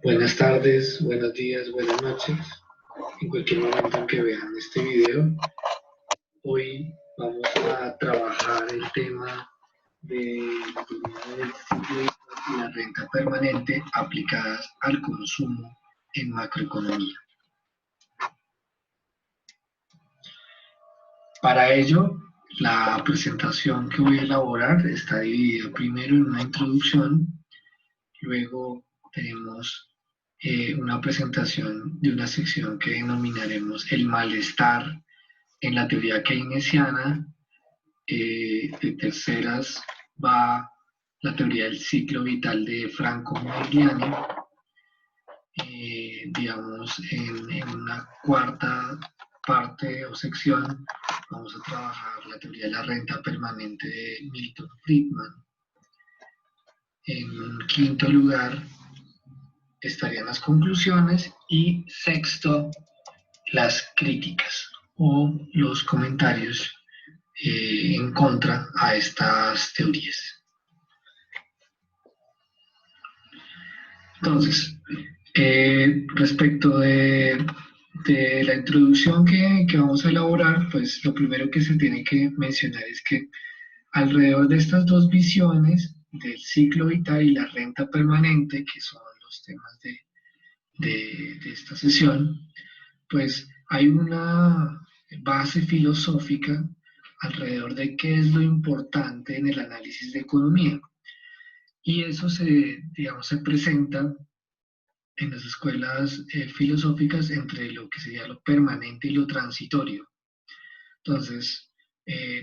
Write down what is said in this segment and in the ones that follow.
Buenas tardes, buenos días, buenas noches, en cualquier momento en que vean este video. Hoy vamos a trabajar el tema del ciclo y la renta permanente aplicadas al consumo en macroeconomía. Para ello, la presentación que voy a elaborar está dividida primero en una introducción, luego tenemos una presentación de una sección que denominaremos el malestar en la teoría keynesiana. De terceras va la teoría del ciclo vital de Franco Modigliani. Digamos, en una cuarta parte o sección vamos a trabajar la teoría de la renta permanente de Milton Friedman. En quinto lugar estarían las conclusiones y sexto, las críticas o los comentarios en contra a estas teorías. Entonces, respecto de la introducción que vamos a elaborar, pues lo primero que se tiene que mencionar es que alrededor de estas dos visiones del ciclo vital y la renta permanente, que son los temas de esta sesión, pues hay una base filosófica alrededor de qué es lo importante en el análisis de economía. Y eso digamos, se presenta en las escuelas filosóficas entre lo que sería lo permanente y lo transitorio. Entonces,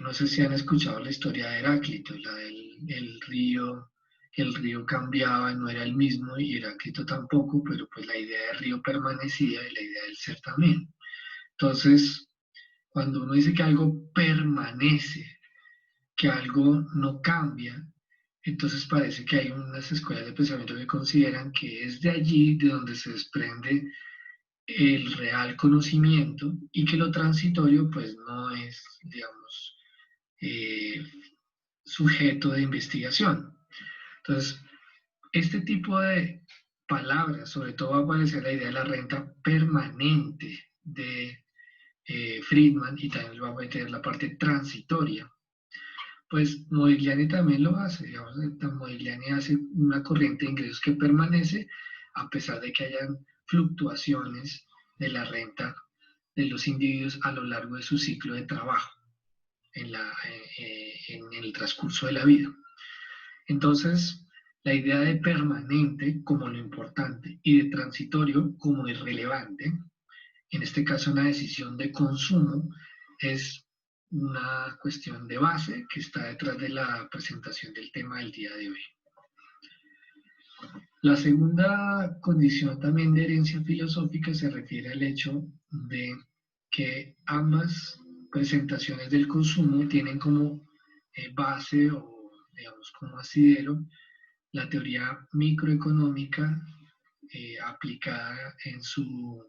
no sé si han escuchado la historia de Heráclito, la del río, que el río cambiaba, no era el mismo, y Heráclito tampoco, pero pues la idea del río permanecía y la idea del ser también. Entonces, cuando uno dice que algo permanece, que algo no cambia, entonces parece que hay unas escuelas de pensamiento que consideran que es de allí de donde se desprende el real conocimiento y que lo transitorio pues no es, digamos, eh, sujeto de investigación. Entonces, este tipo de palabras, sobre todo va a aparecer la idea de la renta permanente de Friedman y también va a meter la parte transitoria. Pues Modigliani también lo hace, digamos, Modigliani hace una corriente de ingresos que permanece a pesar de que hayan fluctuaciones de la renta de los individuos a lo largo de su ciclo de trabajo en el transcurso de la vida. Entonces, la idea de permanente como lo importante y de transitorio como irrelevante, en este caso una decisión de consumo, es una cuestión de base que está detrás de la presentación del tema del día de hoy. La segunda condición también de herencia filosófica se refiere al hecho de que ambas presentaciones del consumo tienen como base o digamos como asidero la teoría microeconómica aplicada en su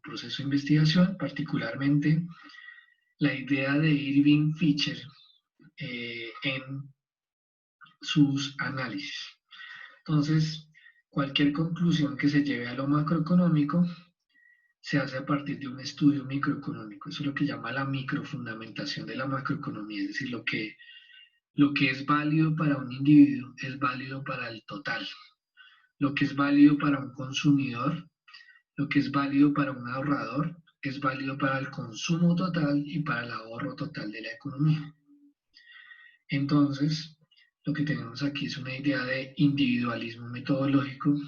proceso de investigación, particularmente la idea de Irving Fisher en sus análisis. Entonces, cualquier conclusión que se lleve a lo macroeconómico se hace a partir de un estudio microeconómico. Eso es lo que llama la microfundamentación de la macroeconomía, es decir, lo que es válido para un individuo es válido para el total. Lo que es válido para un consumidor, lo que es válido para un ahorrador, es válido para el consumo total y para el ahorro total de la economía. Entonces, lo que tenemos aquí es una idea de individualismo metodológico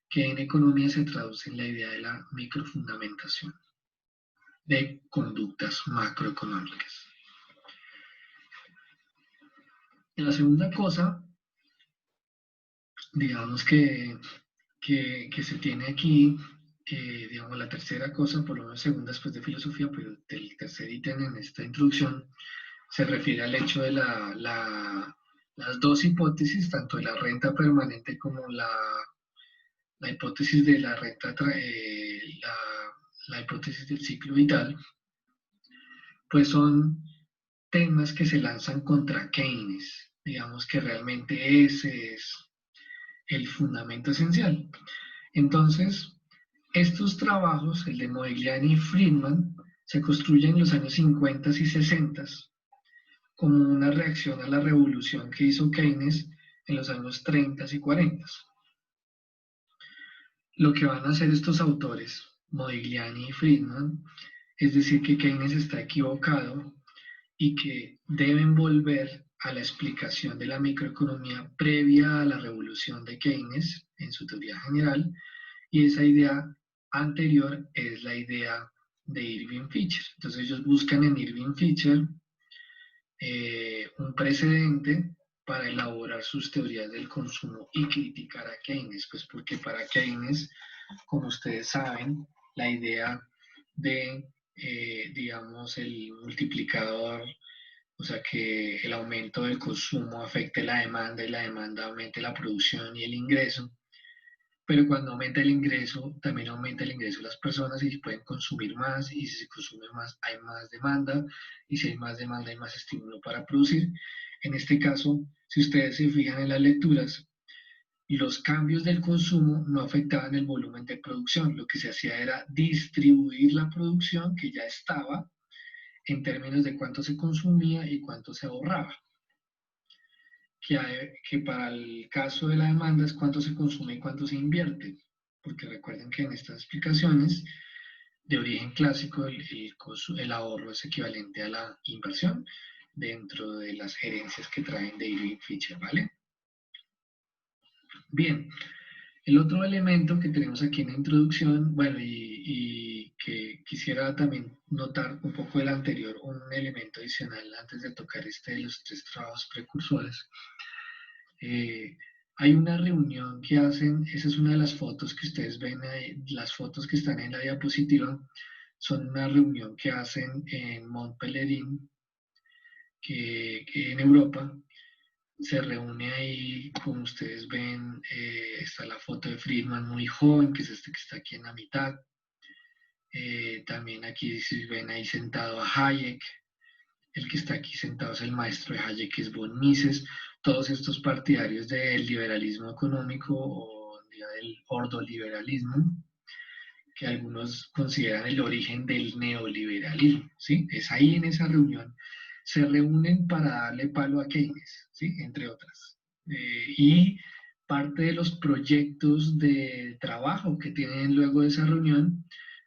que en economía se traduce en la idea de la microfundamentación de conductas macroeconómicas. Y la segunda cosa, digamos que se tiene aquí, digamos la tercera cosa, por lo menos segunda después de filosofía, pero del tercer ítem en esta introducción, se refiere al hecho de las dos hipótesis, tanto de la renta permanente como la hipótesis de la renta, la hipótesis del ciclo vital, pues son temas que se lanzan contra Keynes. Digamos que realmente ese es el fundamento esencial. Entonces, estos trabajos, el de Modigliani y Friedman, se construyen en los años 50 y 60 como una reacción a la revolución que hizo Keynes en los años 30 y 40. Lo que van a hacer estos autores, Modigliani y Friedman, es decir que Keynes está equivocado y que deben volver a la explicación de la microeconomía previa a la revolución de Keynes en su teoría general, y esa idea anterior es la idea de Irving Fisher. Entonces ellos buscan en Irving Fisher un precedente para elaborar sus teorías del consumo y criticar a Keynes, pues porque para Keynes, como ustedes saben, la idea de, digamos, el multiplicador, o sea, que el aumento del consumo afecte la demanda y la demanda aumente la producción y el ingreso, pero cuando aumenta el ingreso, también aumenta el ingreso de las personas y pueden consumir más, y si se consume más, hay más demanda, y si hay más demanda, hay más estímulo para producir. En este caso, si ustedes se fijan en las lecturas, los cambios del consumo no afectaban el volumen de producción, lo que se hacía era distribuir la producción que ya estaba en términos de cuánto se consumía y cuánto se ahorraba. Que para el caso de la demanda es cuánto se consume y cuánto se invierte, porque recuerden que en estas explicaciones de origen clásico el ahorro es equivalente a la inversión dentro de las herencias que traen de Irving Fisher, ¿vale? Bien, el otro elemento que tenemos aquí en la introducción, bueno, y que quisiera también notar un poco del anterior, un elemento adicional antes de tocar este de los tres trabajos precursores. Hay una reunión que hacen, esa es una de las fotos que ustedes ven ahí, las fotos que están en la diapositiva, son una reunión que hacen en Mont Pelerin, que en Europa. Se reúne ahí, como ustedes ven, está la foto de Friedman muy joven, que es este que está aquí en la mitad. También aquí si ven ahí sentado a Hayek, el que está aquí sentado es el maestro de Hayek, que es von Mises. Todos estos partidarios del liberalismo económico o del ordoliberalismo, que algunos consideran el origen del neoliberalismo, ¿sí? Es ahí en esa reunión. Se reúnen para darle palo a Keynes, ¿sí? Entre otras. Y parte de los proyectos de trabajo que tienen luego de esa reunión,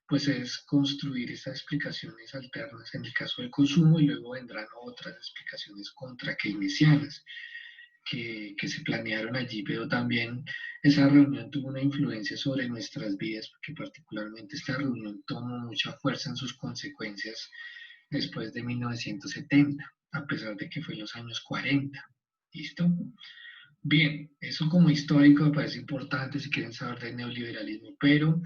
pues es construir estas explicaciones alternas en el caso del consumo, y luego vendrán otras explicaciones contra keynesianas que se planearon allí, pero también esa reunión tuvo una influencia sobre nuestras vidas, porque particularmente esta reunión tomó mucha fuerza en sus consecuencias después de 1970, a pesar de que fue en los años 40. ¿Listo? Bien, eso como histórico me parece importante si quieren saber del neoliberalismo, pero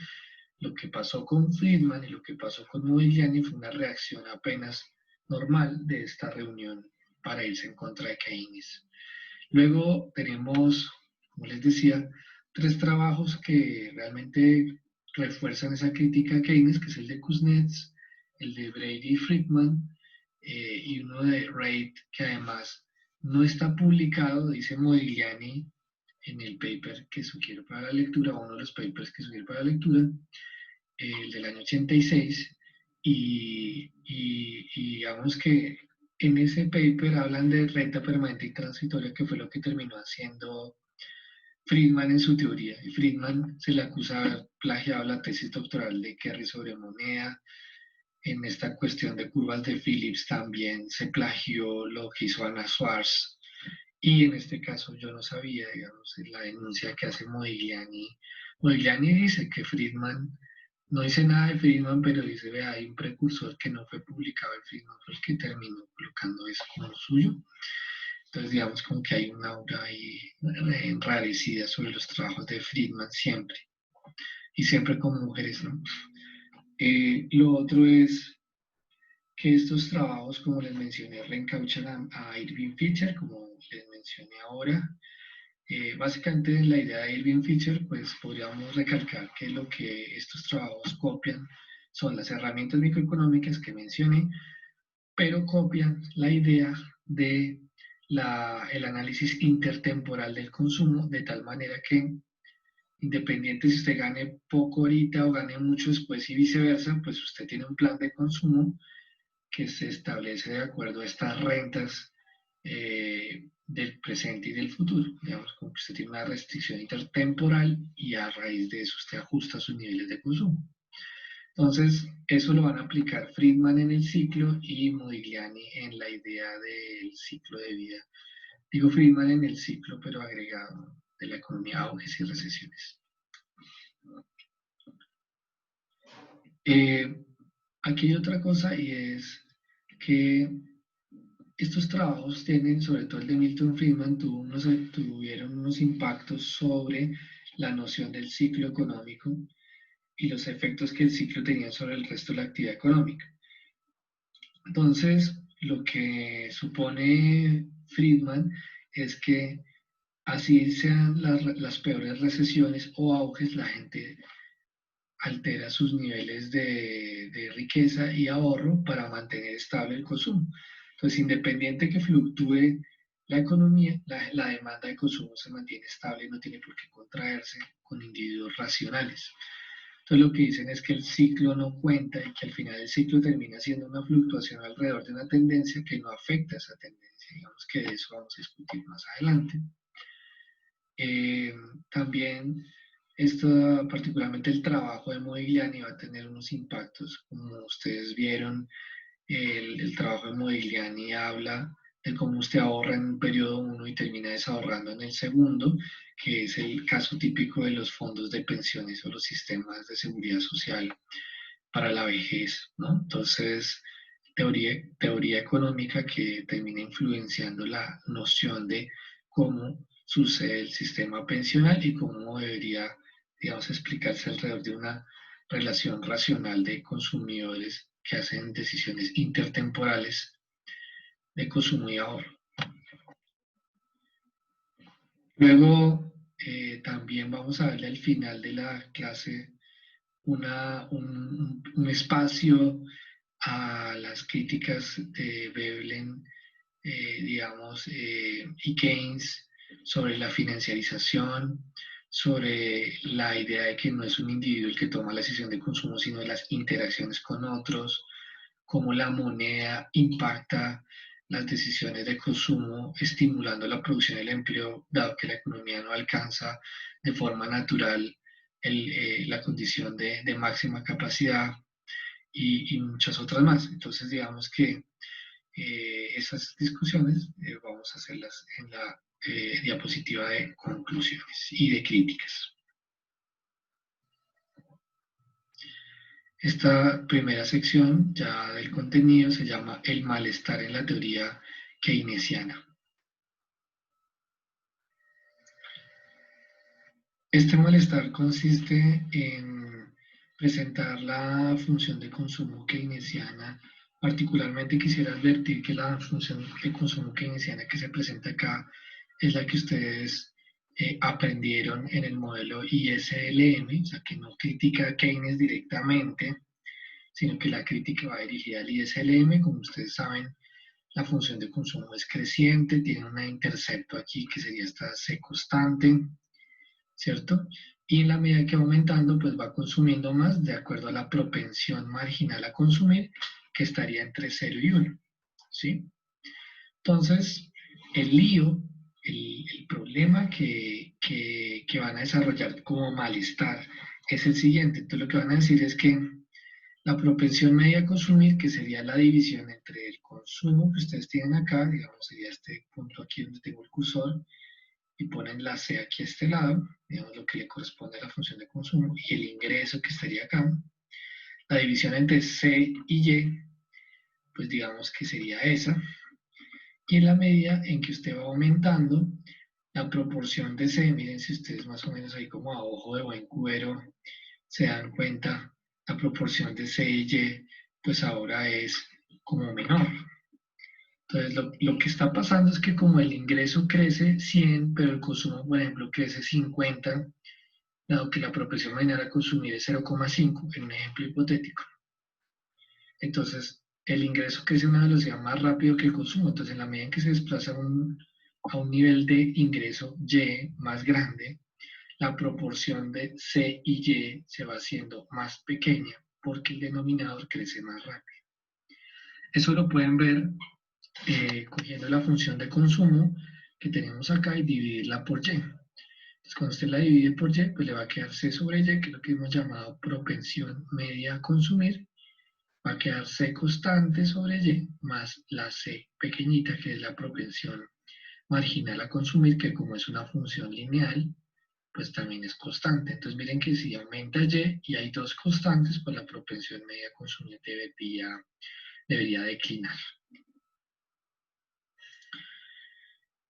lo que pasó con Friedman y lo que pasó con Modigliani fue una reacción apenas normal de esta reunión para irse en contra de Keynes. Luego tenemos, como les decía, tres trabajos que realmente refuerzan esa crítica a Keynes, que es el de Kuznets, el de Brady y Friedman, y uno de Reid, que además no está publicado, dice Modigliani en el paper que sugiero para la lectura, o uno de los papers que sugiero para la lectura, el del año 86, y digamos que en ese paper hablan de renta permanente y transitoria, que fue lo que terminó haciendo Friedman en su teoría. Y Friedman se le acusa de haber plagiado la tesis doctoral de Kerry sobre moneda. En esta cuestión de curvas de Phillips también se plagió lo que hizo Anna Schwarz. Y en este caso yo no sabía, digamos, la denuncia que hace Modigliani. Modigliani dice que Friedman, no dice nada de Friedman, pero dice, vea, hay un precursor que no fue publicado en Friedman, fue el que terminó colocando eso como lo suyo. Entonces, digamos, como que hay una aura ahí enrarecida sobre los trabajos de Friedman siempre, y siempre con mujeres, ¿no? Lo otro es que estos trabajos, como les mencioné, reencauchan a Irving Fisher, como les mencioné ahora. Básicamente la idea de Irving Fisher, pues podríamos recalcar que lo que estos trabajos copian son las herramientas microeconómicas que mencioné, pero copian la idea de el análisis intertemporal del consumo, de tal manera que independiente si usted gane poco ahorita o gane mucho después y viceversa, pues usted tiene un plan de consumo que se establece de acuerdo a estas rentas del presente y del futuro. Digamos, como que usted tiene una restricción intertemporal y a raíz de eso usted ajusta sus niveles de consumo. Entonces, eso lo van a aplicar Friedman en el ciclo y Modigliani en la idea del ciclo de vida. Digo Friedman en el ciclo, pero agregado de la economía, auges y recesiones. Aquí hay otra cosa y es que estos trabajos tienen, sobre todo el de Milton Friedman, tuvieron unos impactos sobre la noción del ciclo económico y los efectos que el ciclo tenía sobre el resto de la actividad económica. Entonces, lo que supone Friedman es que así sean las peores recesiones o auges, la gente altera sus niveles de riqueza y ahorro para mantener estable el consumo. Entonces, independiente que fluctúe la economía, la demanda de consumo se mantiene estable y no tiene por qué contraerse con individuos racionales. Entonces, lo que dicen es que el ciclo no cuenta y que al final el ciclo termina siendo una fluctuación alrededor de una tendencia que no afecta a esa tendencia. Digamos que de eso vamos a discutir más adelante. También esto, particularmente el trabajo de Modigliani, va a tener unos impactos. Como ustedes vieron, el trabajo de Modigliani habla de cómo usted ahorra en un periodo 1 y termina desahorrando en el segundo, que es el caso típico de los fondos de pensiones o los sistemas de seguridad social para la vejez, ¿no? Entonces, teoría económica que termina influenciando la noción de cómo sucede el sistema pensional y cómo debería, digamos, explicarse alrededor de una relación racional de consumidores que hacen decisiones intertemporales de consumo y ahorro. Luego, también vamos a verle al final de la clase un espacio a las críticas de Veblen, digamos, y Keynes sobre la financiarización, sobre la idea de que no es un individuo el que toma la decisión de consumo, sino las interacciones con otros, cómo la moneda impacta las decisiones de consumo, estimulando la producción y el empleo, dado que la economía no alcanza de forma natural la condición de máxima capacidad y muchas otras más. Entonces, digamos que esas discusiones vamos a hacerlas en la diapositiva de conclusiones y de críticas. Esta primera sección ya del contenido se llama el malestar en la teoría keynesiana. Este malestar consiste en presentar la función de consumo keynesiana. Particularmente quisiera advertir que la función de consumo keynesiana que se presenta acá es la que ustedes aprendieron en el modelo ISLM, o sea que no critica a Keynes directamente, sino que la crítica va dirigida al ISLM. Como ustedes saben, la función de consumo es creciente, tiene un intercepto aquí que sería esta C constante, ¿cierto? Y en la medida que va aumentando, pues va consumiendo más de acuerdo a la propensión marginal a consumir, que estaría entre 0 y 1, ¿sí? Entonces, el lío, el problema que van a desarrollar como malestar es el siguiente. Entonces, lo que van a decir es que la propensión media a consumir, que sería la división entre el consumo que ustedes tienen acá, digamos, sería este punto aquí donde tengo el cursor, y ponen la C aquí a este lado, digamos lo que le corresponde a la función de consumo, y el ingreso que estaría acá. La división entre C y Y, pues digamos que sería esa. Y en la medida en que usted va aumentando, la proporción de C, miren si ustedes más o menos ahí como a ojo de buen cubero se dan cuenta, la proporción de C y Y, pues ahora es como menor. Entonces, lo que está pasando es que como el ingreso crece 100, pero el consumo, por ejemplo, crece 50, dado que la propensión marginal a consumir es 0,5, en un ejemplo hipotético. Entonces, el ingreso crece a una velocidad más rápido que el consumo. Entonces, en la medida en que se desplaza a un nivel de ingreso Y más grande, la proporción de C y Y se va haciendo más pequeña porque el denominador crece más rápido. Eso lo pueden ver cogiendo la función de consumo que tenemos acá y dividirla por Y. Entonces, cuando usted la divide por Y, pues le va a quedar C sobre Y, que es lo que hemos llamado propensión media a consumir. Va a quedar C constante sobre Y más la C pequeñita, que es la propensión marginal a consumir, que como es una función lineal, pues también es constante. Entonces miren que si aumenta Y y hay dos constantes, pues la propensión media a consumir debería declinar.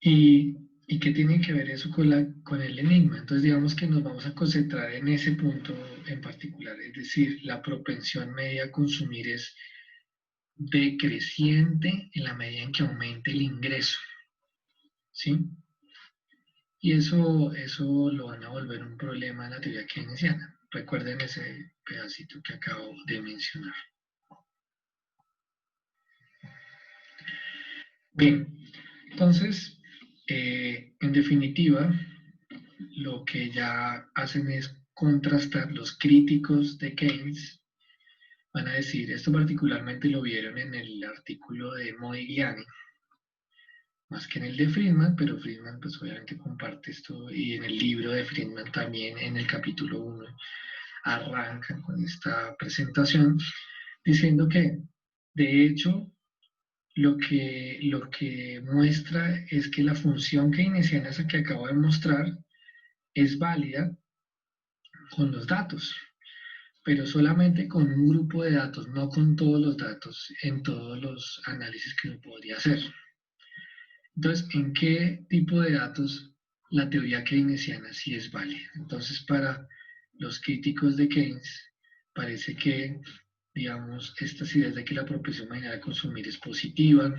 ¿Y qué tiene que ver eso con el enigma? Entonces digamos que nos vamos a concentrar en ese punto en particular, es decir, la propensión media a consumir es decreciente en la medida en que aumente el ingreso, ¿sí? Y eso lo van a volver un problema en la teoría keynesiana. Recuerden ese pedacito que acabo de mencionar. Bien, entonces, en definitiva, lo que ya hacen es contrastar los críticos de Keynes. Van a decir, esto particularmente lo vieron en el artículo de Modigliani, más que en el de Friedman, pero Friedman pues obviamente comparte esto y en el libro de Friedman también en el capítulo 1 arrancan con esta presentación diciendo que de hecho lo que muestra es que la función keynesiana esa que acabo de mostrar es válida con los datos, pero solamente con un grupo de datos, no con todos los datos en todos los análisis que uno podría hacer. Entonces, ¿en qué tipo de datos la teoría keynesiana sí es válida? Entonces, para los críticos de Keynes, parece que, digamos, estas ideas de que la propensión marginal a consumir es positiva,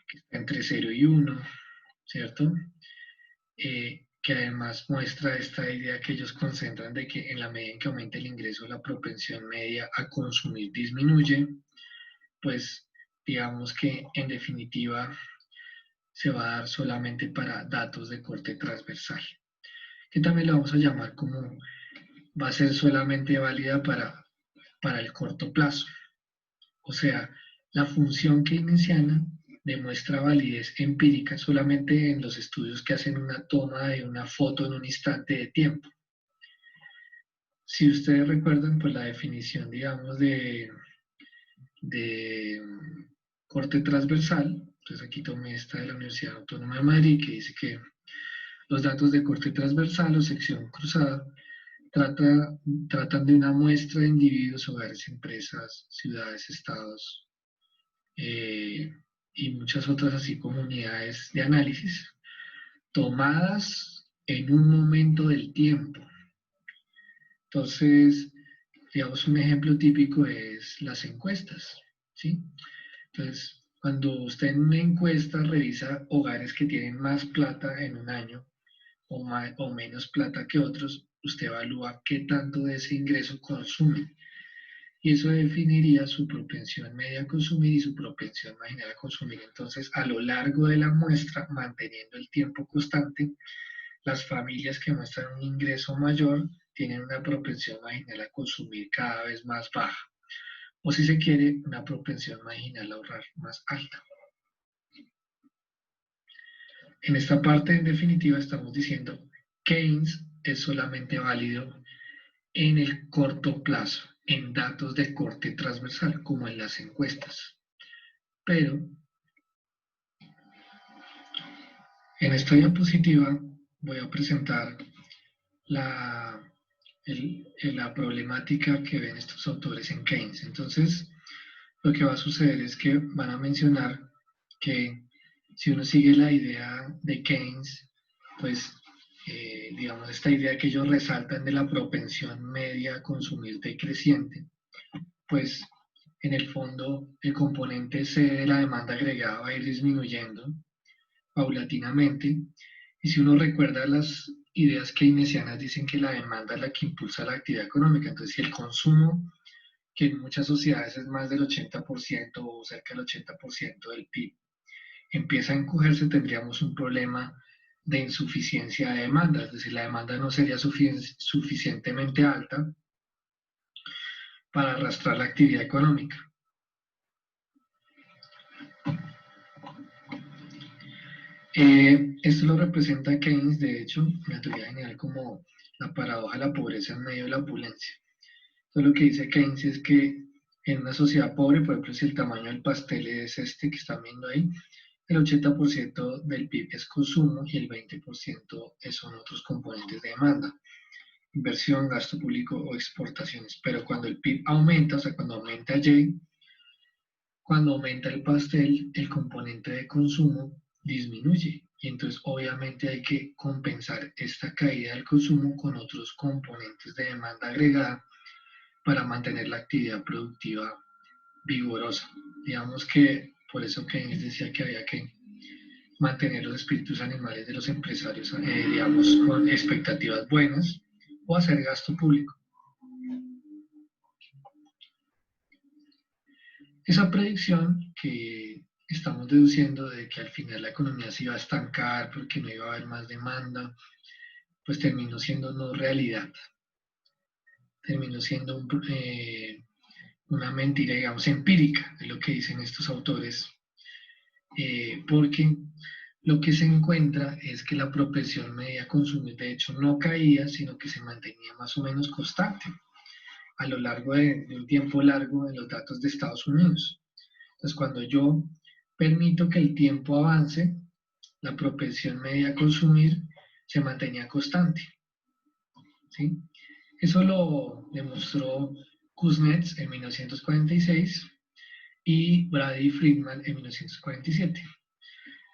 que está entre 0 y 1, ¿cierto? Que además muestra esta idea que ellos concentran de que en la medida en que aumenta el ingreso, la propensión media a consumir disminuye, pues digamos que en definitiva se va a dar solamente para datos de corte transversal, que también lo vamos a llamar como va a ser solamente válida para el corto plazo. O sea, la función keynesiana demuestra validez empírica solamente en los estudios que hacen una toma de una foto en un instante de tiempo. Si ustedes recuerdan, pues la definición, digamos, de corte transversal, entonces aquí tomé esta de la Universidad Autónoma de Madrid, que dice que los datos de corte transversal o sección cruzada tratan de una muestra de individuos, hogares, empresas, ciudades, estados y muchas otras así comunidades de análisis tomadas en un momento del tiempo. Entonces, digamos, un ejemplo típico es las encuestas, ¿sí? Entonces, cuando usted en una encuesta revisa hogares que tienen más plata en un año o menos plata que otros, usted evalúa qué tanto de ese ingreso consumen. Y eso definiría su propensión media a consumir y su propensión marginal a consumir. Entonces, a lo largo de la muestra, manteniendo el tiempo constante, las familias que muestran un ingreso mayor tienen una propensión marginal a consumir cada vez más baja. O si se quiere, una propensión marginal a ahorrar más alta. En esta parte, en definitiva, estamos diciendo Keynes es solamente válido en el corto plazo, en datos de corte transversal, como en las encuestas. Pero en esta diapositiva voy a presentar la, la problemática que ven estos autores en Keynes. Entonces, lo que va a suceder es que van a mencionar que si uno sigue la idea de Keynes, pues digamos esta idea que ellos resaltan de la propensión media a consumir decreciente, pues en el fondo el componente C de la demanda agregada va a ir disminuyendo paulatinamente. Y si uno recuerda las ideas keynesianas dicen que la demanda es la que impulsa la actividad económica, entonces si el consumo que en muchas sociedades es más del 80% o cerca del 80% del PIB, empieza a encogerse, tendríamos un problema de insuficiencia de demanda, es decir, la demanda no sería suficientemente alta para arrastrar la actividad económica. Esto lo representa Keynes, de hecho, en la teoría general como la paradoja de la pobreza en medio de la opulencia. Entonces, lo que dice Keynes es que en una sociedad pobre, por ejemplo, si el tamaño del pastel es este que están viendo ahí, el 80% del PIB es consumo y el 20% son otros componentes de demanda, inversión, gasto público o exportaciones. Pero cuando el PIB aumenta, o sea, cuando aumenta Y, cuando aumenta el pastel, el componente de consumo disminuye. Y entonces obviamente hay que compensar esta caída del consumo con otros componentes de demanda agregada para mantener la actividad productiva vigorosa. Digamos que por eso Keynes decía que había que mantener los espíritus animales de los empresarios, digamos, con expectativas buenas o hacer gasto público. Esa predicción que estamos deduciendo de que al final la economía se iba a estancar porque no iba a haber más demanda, pues terminó siendo no realidad, terminó siendo una mentira, digamos, empírica, de lo que dicen estos autores, porque lo que se encuentra es que la propensión media a consumir, de hecho, no caía, sino que se mantenía más o menos constante a lo largo de un tiempo largo en los datos de Estados Unidos. Entonces, cuando yo permito que el tiempo avance, la propensión media a consumir se mantenía constante. ¿Sí? Eso lo demostró Kuznets en 1946 y Brady y Friedman en 1947.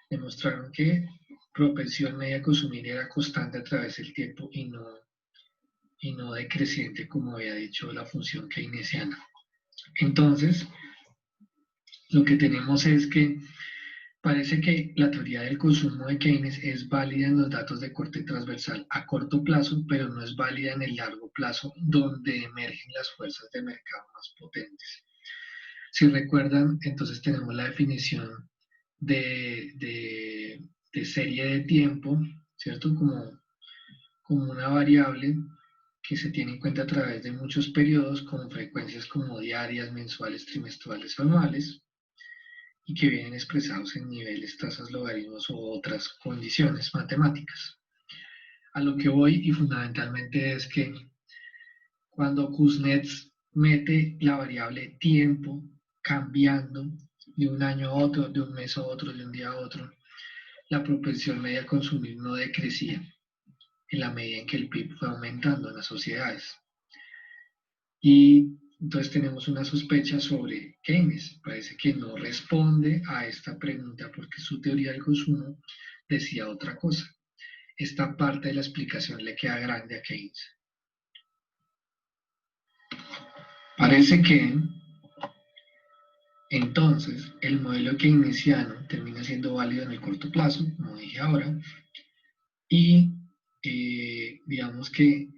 Demostraron que propensión media a consumir era constante a través del tiempo y no decreciente como había dicho la función keynesiana. Entonces, lo que tenemos es que parece que la teoría del consumo de Keynes es válida en los datos de corte transversal a corto plazo, pero no es válida en el largo plazo, donde emergen las fuerzas de mercado más potentes. Si recuerdan, entonces tenemos la definición de serie de tiempo, ¿cierto? Como una variable que se tiene en cuenta a través de muchos periodos con frecuencias como diarias, mensuales, trimestrales, anuales, y que vienen expresados en niveles, tasas, logaritmos u otras condiciones matemáticas. A lo que voy y fundamentalmente es que cuando Kuznets mete la variable tiempo cambiando de un año a otro, de un mes a otro, de un día a otro, la propensión media a consumir no decrecía en la medida en que el PIB fue aumentando en las sociedades. Y entonces tenemos una sospecha sobre Keynes. Parece que no responde a esta pregunta porque su teoría del consumo decía otra cosa. Esta parte de la explicación le queda grande a Keynes. Parece que entonces el modelo keynesiano termina siendo válido en el corto plazo, como dije ahora, y digamos que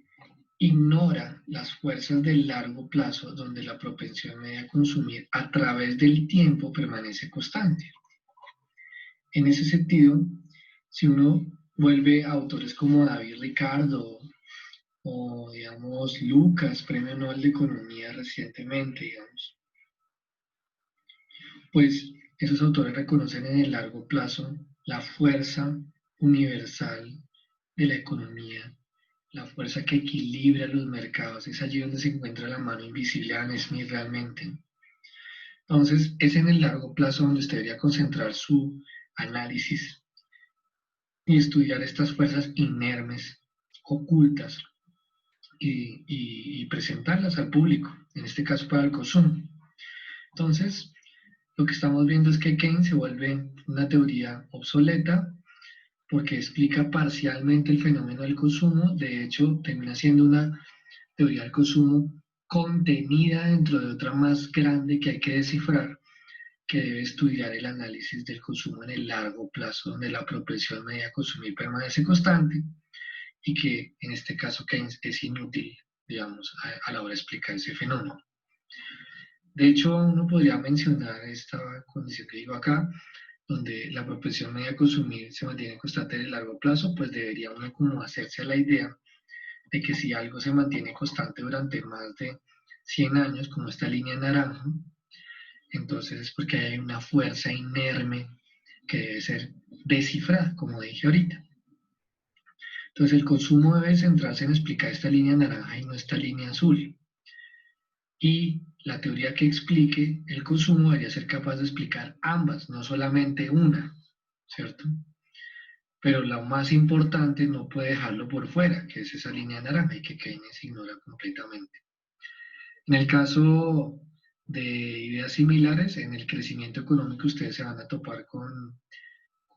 ignora las fuerzas del largo plazo donde la propensión media a consumir a través del tiempo permanece constante. En ese sentido, si uno vuelve a autores como David Ricardo o, digamos, Lucas, Premio Nobel de Economía recientemente, digamos, pues esos autores reconocen en el largo plazo la fuerza universal de la economía, la fuerza que equilibra los mercados. Es allí donde se encuentra la mano invisible de Adam Smith realmente. Entonces, es en el largo plazo donde usted debería concentrar su análisis y estudiar estas fuerzas inermes, ocultas, y presentarlas al público, en este caso para el consumo. Entonces, lo que estamos viendo es que Keynes se vuelve una teoría obsoleta porque explica parcialmente el fenómeno del consumo, de hecho termina siendo una teoría del consumo contenida dentro de otra más grande que hay que descifrar, que debe estudiar el análisis del consumo en el largo plazo, donde la propensión media a consumir permanece constante y que en este caso Keynes es inútil, digamos, a la hora de explicar ese fenómeno. De hecho, uno podría mencionar esta condición que digo acá, donde la propensión media a consumir se mantiene constante en el largo plazo, pues debería uno como hacerse a la idea de que si algo se mantiene constante durante más de 100 años, como esta línea naranja, entonces es porque hay una fuerza inerme que debe ser descifrada, como dije ahorita. Entonces el consumo debe centrarse en explicar esta línea naranja y no esta línea azul. Y la teoría que explique el consumo debería ser capaz de explicar ambas, no solamente una, ¿cierto? Pero lo más importante no puede dejarlo por fuera, que es esa línea naranja y que Keynes ignora completamente. En el caso de ideas similares, en el crecimiento económico ustedes se van a topar con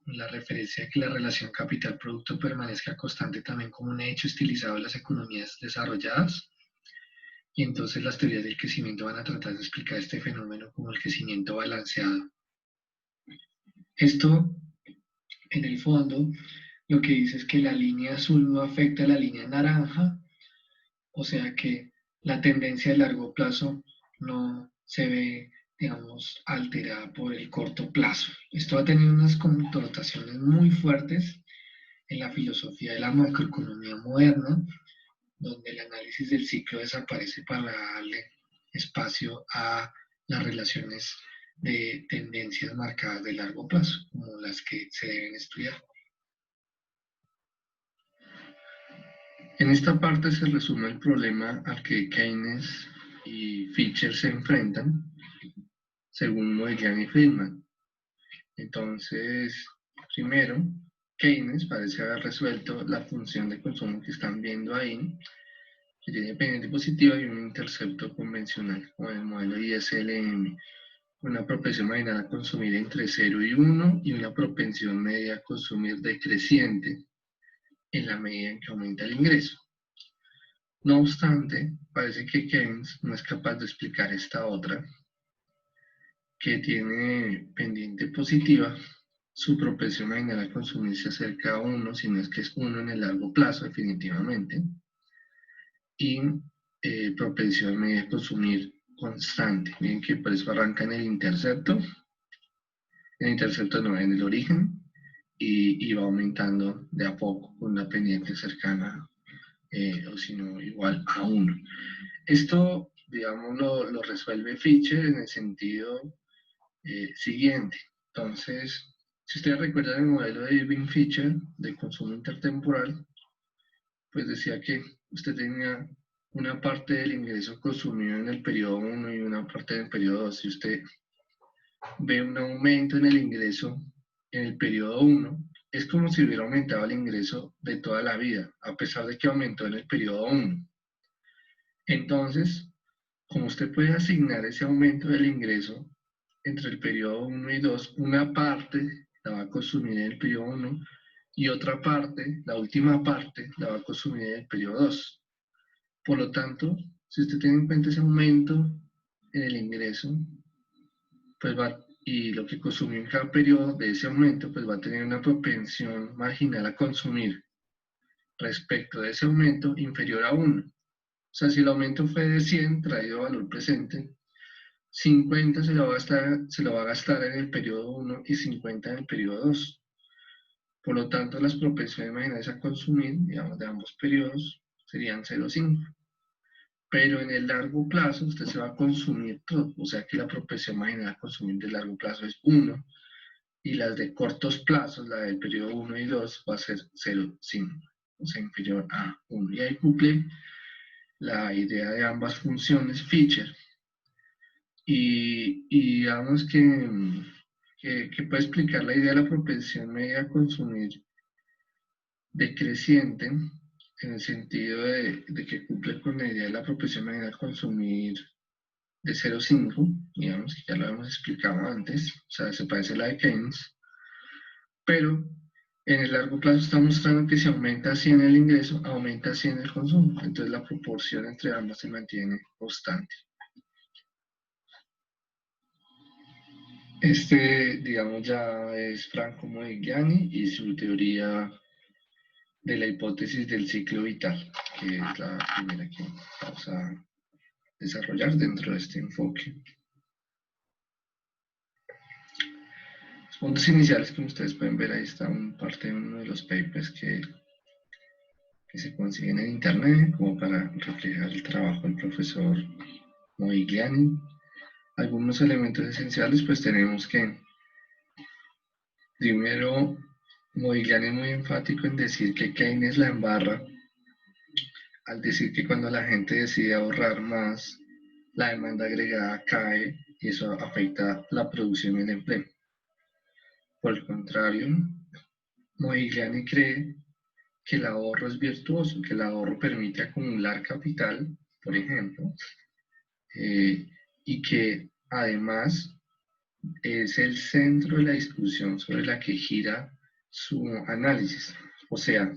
la referencia a que la relación capital-producto permanezca constante también como un hecho estilizado en las economías desarrolladas. Y entonces las teorías del crecimiento van a tratar de explicar este fenómeno como el crecimiento balanceado. Esto, en el fondo, lo que dice es que la línea azul no afecta a la línea naranja, o sea que la tendencia a largo plazo no se ve, digamos, alterada por el corto plazo. Esto ha tenido unas connotaciones muy fuertes en la filosofía de la macroeconomía moderna, donde el análisis del ciclo desaparece para darle espacio a las relaciones de tendencias marcadas de largo plazo, como las que se deben estudiar. En esta parte se resume el problema al que Keynes y Fischer se enfrentan, según Modigliani y Friedman. Entonces, primero, Keynes parece haber resuelto la función de consumo que están viendo ahí, que tiene pendiente positiva y un intercepto convencional, como el modelo ISLM, una propensión marginal a consumir entre 0 y 1 y una propensión media a consumir decreciente en la medida en que aumenta el ingreso. No obstante, parece que Keynes no es capaz de explicar esta otra, que tiene pendiente positiva, su propensión marginal a consumir se acerca a 1, si no es que es 1 en el largo plazo, definitivamente, y propensión media a consumir constante. Miren que por eso arranca en el intercepto no, en el origen, y va aumentando de a poco con una pendiente cercana, o si no, igual a 1. Esto, digamos, lo resuelve Fischer en el sentido siguiente. Entonces, si ustedes recuerdan el modelo de Irving Fischer de consumo intertemporal, pues decía que usted tenía una parte del ingreso consumido en el periodo 1 y una parte del periodo 2. Si usted ve un aumento en el ingreso en el periodo 1, es como si hubiera aumentado el ingreso de toda la vida, a pesar de que aumentó en el periodo 1. Entonces, como usted puede asignar ese aumento del ingreso entre el periodo 1 y 2, una parte la va a consumir en el periodo 1 y otra parte, la última parte, la va a consumir en el periodo 2. Por lo tanto, si usted tiene en cuenta ese aumento en el ingreso, pues va, y lo que consumió en cada periodo de ese aumento, pues va a tener una propensión marginal a consumir respecto de ese aumento inferior a 1. O sea, si el aumento fue de 100 traído a valor presente, 50 se lo va a gastar en el periodo 1 y 50 en el periodo 2. Por lo tanto, las propensiones marginales a consumir, digamos, de ambos periodos serían 0,5. Pero en el largo plazo usted se va a consumir todo, o sea que la propensión marginal a consumir de largo plazo es 1 y las de cortos plazos, la del periodo 1 y 2, va a ser 0,5, o sea, inferior a 1. Y ahí cumple la idea de ambas funciones Fischer. Y digamos que puede explicar la idea de la propensión media a consumir decreciente, en el sentido de que cumple con la idea de la propensión media a consumir de 0,5, digamos que ya lo hemos explicado antes, o sea, se parece a la de Keynes, pero en el largo plazo está mostrando que si aumenta así en el ingreso, aumenta así en el consumo, entonces la proporción entre ambas se mantiene constante. Este, digamos, ya es Franco Modigliani y su teoría de la hipótesis del ciclo vital, que es la primera que vamos a desarrollar dentro de este enfoque. Los puntos iniciales, como ustedes pueden ver, ahí está parte de uno de los papers que se consiguen en internet, como para reflejar el trabajo del profesor Modigliani. Algunos elementos esenciales, pues tenemos que, primero, Modigliani es muy enfático en decir que Keynes la embarra al decir que cuando la gente decide ahorrar más, la demanda agregada cae y eso afecta la producción y el empleo. Por el contrario, Modigliani cree que el ahorro es virtuoso, que el ahorro permite acumular capital, por ejemplo, y que además es el centro de la discusión sobre la que gira su análisis. O sea,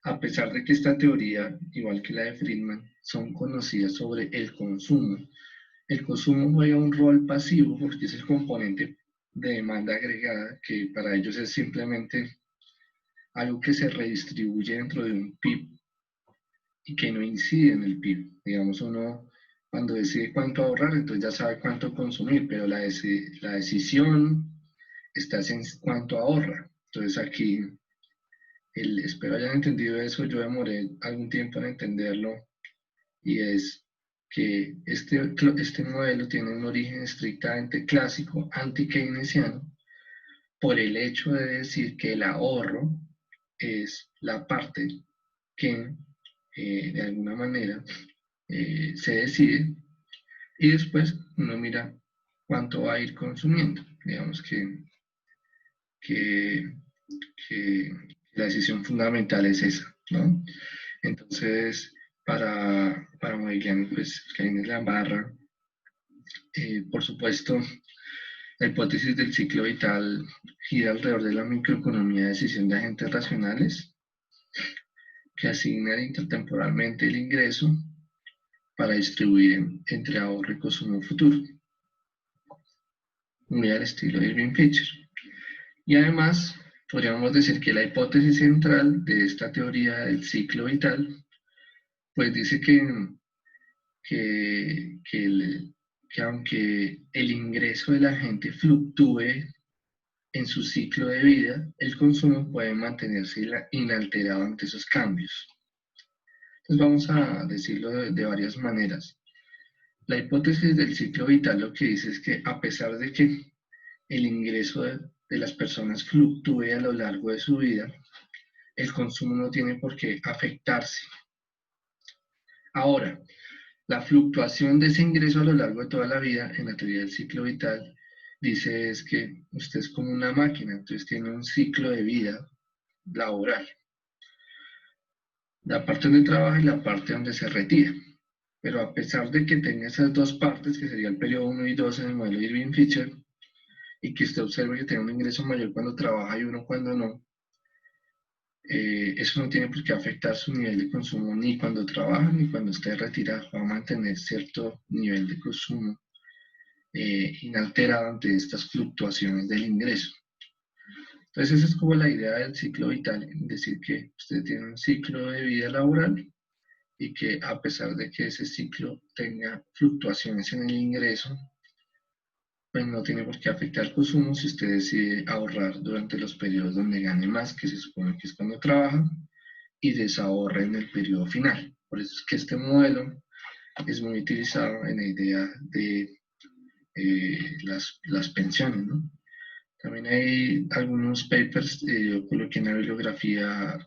a pesar de que esta teoría, igual que la de Friedman, son conocidas sobre el consumo juega un rol pasivo porque es el componente de demanda agregada que para ellos es simplemente algo que se redistribuye dentro de un PIB y que no incide en el PIB. Digamos, uno cuando decide cuánto ahorrar, entonces ya sabe cuánto consumir, pero la decisión está en cuánto ahorra. Entonces aquí, espero hayan entendido eso, yo demoré algún tiempo en entenderlo, y es que este modelo tiene un origen estrictamente clásico, anti-keynesiano, por el hecho de decir que el ahorro es la parte que de alguna manera se decide y después uno mira cuánto va a ir consumiendo. Digamos que la decisión fundamental es esa, ¿no? Entonces, para Modigliani, pues Keynes la embarra. Por supuesto, la hipótesis del ciclo vital gira alrededor de la microeconomía de decisión de agentes racionales que asignan intertemporalmente el ingreso para distribuir entre ahorro y consumo futuro, muy al estilo de Irving Fisher. Y además, podríamos decir que la hipótesis central de esta teoría del ciclo vital, pues dice que aunque el ingreso de la gente fluctúe en su ciclo de vida, el consumo puede mantenerse inalterado ante esos cambios. Entonces vamos a decirlo de varias maneras. La hipótesis del ciclo vital lo que dice es que a pesar de que el ingreso de las personas fluctúe a lo largo de su vida, el consumo no tiene por qué afectarse. Ahora, la fluctuación de ese ingreso a lo largo de toda la vida, en la teoría del ciclo vital, dice es que usted es como una máquina, entonces tiene un ciclo de vida laboral. La parte donde trabaja y la parte donde se retira. Pero a pesar de que tenga esas dos partes, que sería el periodo 1 y 2 en el modelo de Irving Fisher, y que usted observe que tiene un ingreso mayor cuando trabaja y uno cuando no, eso no tiene por qué afectar su nivel de consumo ni cuando trabaja ni cuando esté retirado. Va a mantener cierto nivel de consumo inalterado ante estas fluctuaciones del ingreso. Entonces esa es como la idea del ciclo vital, decir que usted tiene un ciclo de vida laboral y que a pesar de que ese ciclo tenga fluctuaciones en el ingreso, pues no tiene por qué afectar el consumo si usted decide ahorrar durante los periodos donde gane más, que se supone que es cuando trabaja, y desahorra en el periodo final. Por eso es que este modelo es muy utilizado en la idea de las pensiones, ¿no? También hay algunos papers, yo coloqué en la bibliografía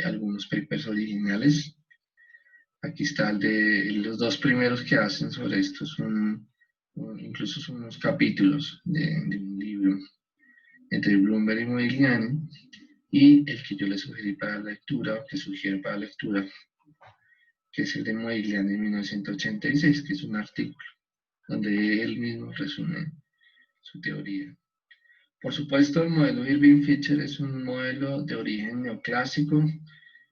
algunos papers originales. Aquí está el de los dos primeros que hacen sobre esto, incluso son unos capítulos de un libro entre Bloomberg y Modigliani, y el que yo le sugerí para lectura, o que sugiero para lectura, que es el de Modigliani en 1986, que es un artículo donde él mismo resume su teoría. Por supuesto, el modelo Irving Fisher es un modelo de origen neoclásico,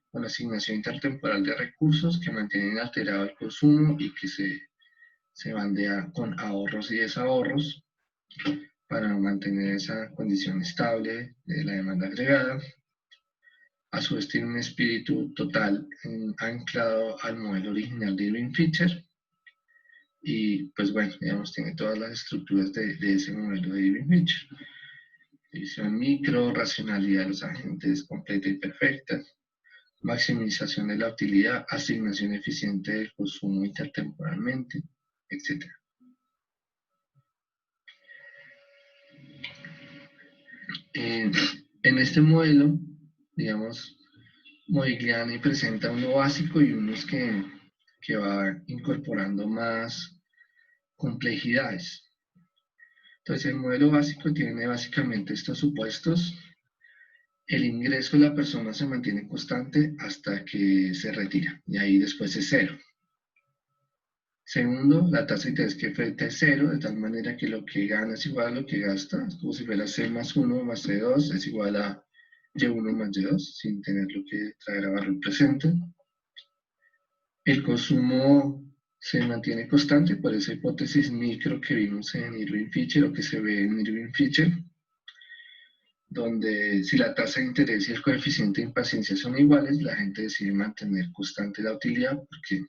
con asignación intertemporal de recursos que mantienen alterado el consumo y que se bandea con ahorros y desahorros para mantener esa condición estable de la demanda agregada. A su vez tiene un espíritu total anclado al modelo original de Irving Fisher, Y pues bueno, digamos, tiene todas las estructuras de ese modelo de Irving-Fisher. División micro, racionalidad de los agentes completa y perfecta, maximización de la utilidad, asignación eficiente del consumo intertemporalmente, etc. En este modelo, digamos, Modigliani presenta uno básico y unos que va incorporando más complejidades. Entonces, el modelo básico tiene básicamente estos supuestos. El ingreso de la persona se mantiene constante hasta que se retira, y ahí después es cero. Segundo, la tasa de interés que afecta es cero, de tal manera que lo que gana es igual a lo que gasta, es como si fuera C más 1 más C2 es igual a Y1 más Y2, sin tener lo que traer a valor presente. El consumo se mantiene constante por esa hipótesis micro que vimos en Irving-Fisher o que se ve en Irving-Fisher, donde si la tasa de interés y el coeficiente de impaciencia son iguales, la gente decide mantener constante la utilidad porque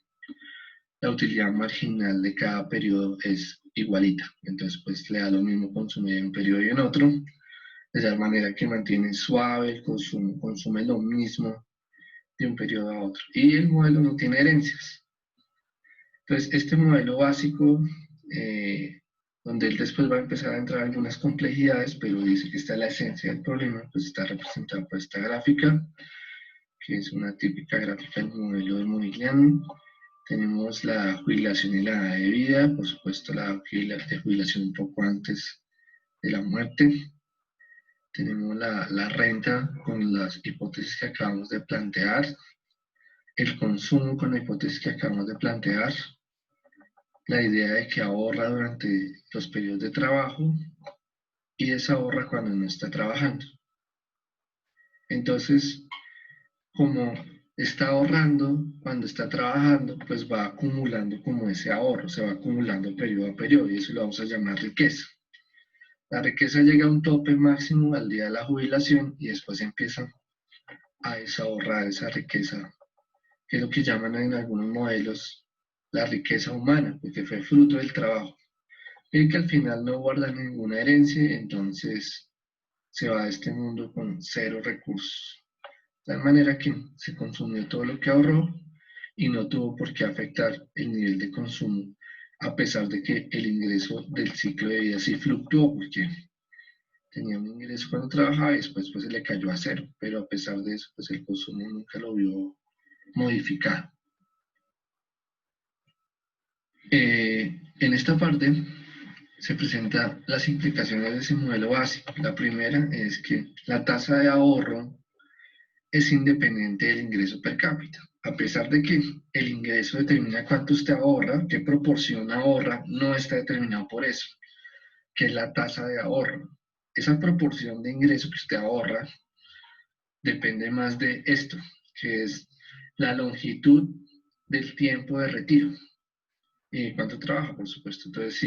la utilidad marginal de cada periodo es igualita. Entonces, pues le da lo mismo consumir en un periodo y en otro, de tal manera que mantiene suave el consumo, consume lo mismo de un periodo a otro. Y el modelo no tiene herencias. Entonces, este modelo básico, donde él después va a empezar a entrar en algunas complejidades, pero dice que esta es la esencia del problema, pues está representada por esta gráfica, que es una típica gráfica del modelo de Modigliani. Tenemos la jubilación y la edad de vida, por supuesto la jubilación un poco antes de la muerte. Tenemos la renta con las hipótesis que acabamos de plantear, el consumo con la hipótesis que acabamos de plantear, la idea de que ahorra durante los periodos de trabajo y desahorra cuando no está trabajando. Entonces, como está ahorrando cuando está trabajando, pues va acumulando como ese ahorro, se va acumulando periodo a periodo y eso lo vamos a llamar riqueza. La riqueza llega a un tope máximo al día de la jubilación y después empieza a desahorrar esa riqueza, que es lo que llaman en algunos modelos la riqueza humana, porque fue fruto del trabajo. Y que al final no guarda ninguna herencia, entonces se va de este mundo con cero recursos. De tal manera que se consumió todo lo que ahorró y no tuvo por qué afectar el nivel de consumo, a pesar de que el ingreso del ciclo de vida sí fluctuó, porque tenía un ingreso cuando trabajaba y después pues, se le cayó a cero, pero a pesar de eso, pues el consumo nunca lo vio modificado. En esta parte se presentan las implicaciones de ese modelo básico. La primera es que la tasa de ahorro es independiente del ingreso per cápita. A pesar de que el ingreso determina cuánto usted ahorra, qué proporción ahorra, no está determinado por eso, que es la tasa de ahorro. Esa proporción de ingreso que usted ahorra depende más de esto, que es la longitud del tiempo de retiro y cuánto trabaja, por supuesto. Entonces,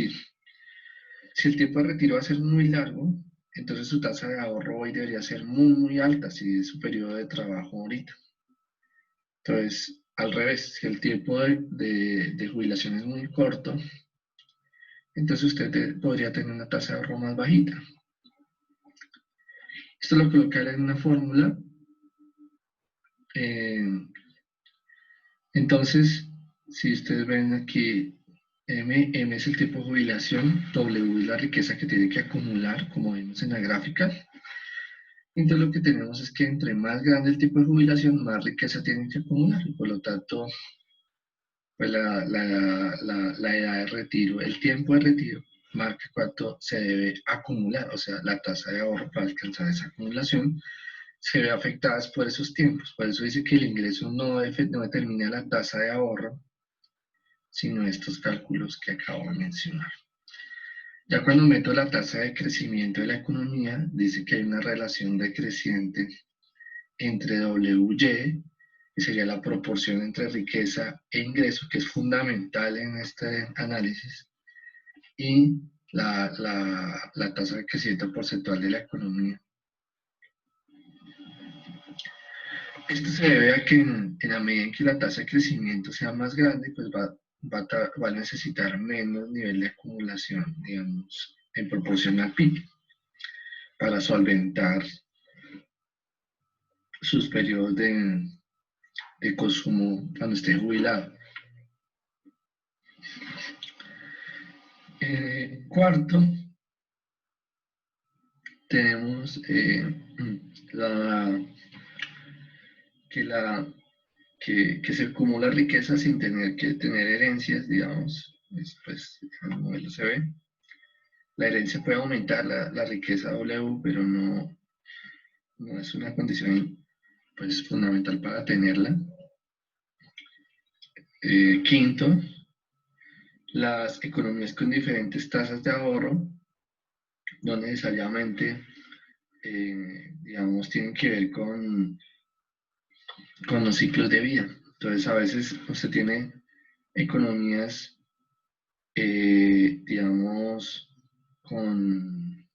si el tiempo de retiro va a ser muy largo, entonces su tasa de ahorro hoy debería ser muy, muy alta, si es su periodo de trabajo ahorita. Entonces, al revés, si el tiempo de jubilación es muy corto, entonces usted podría tener una tasa de ahorro más bajita. Esto lo colocaré en una fórmula. Entonces, si ustedes ven aquí, M es el tiempo de jubilación, W es la riqueza que tiene que acumular, como vemos en la gráfica. Entonces lo que tenemos es que entre más grande el tipo de jubilación, más riqueza tienen que acumular, y por lo tanto, pues la edad de retiro, el tiempo de retiro, marca cuánto se debe acumular, o sea, la tasa de ahorro para alcanzar esa acumulación se ve afectada por esos tiempos. Por eso dice que el ingreso no determina la tasa de ahorro, sino estos cálculos que acabo de mencionar. Ya cuando meto la tasa de crecimiento de la economía, dice que hay una relación decreciente entre WY, que sería la proporción entre riqueza e ingreso, que es fundamental en este análisis, y la tasa de crecimiento porcentual de la economía. Esto se debe a que en la medida en que la tasa de crecimiento sea más grande, pues va va a necesitar menos nivel de acumulación, digamos, en proporción al PIB, para solventar sus periodos de consumo cuando esté jubilado. Cuarto, tenemos que se acumula riqueza sin tener que tener herencias, digamos, después en el modelo se ve. La herencia puede aumentar la riqueza W, pero no es una condición pues, fundamental para tenerla. Quinto, las economías con diferentes tasas de ahorro no necesariamente, digamos, tienen que ver con los ciclos de vida. Entonces, a veces usted tiene economías, digamos, con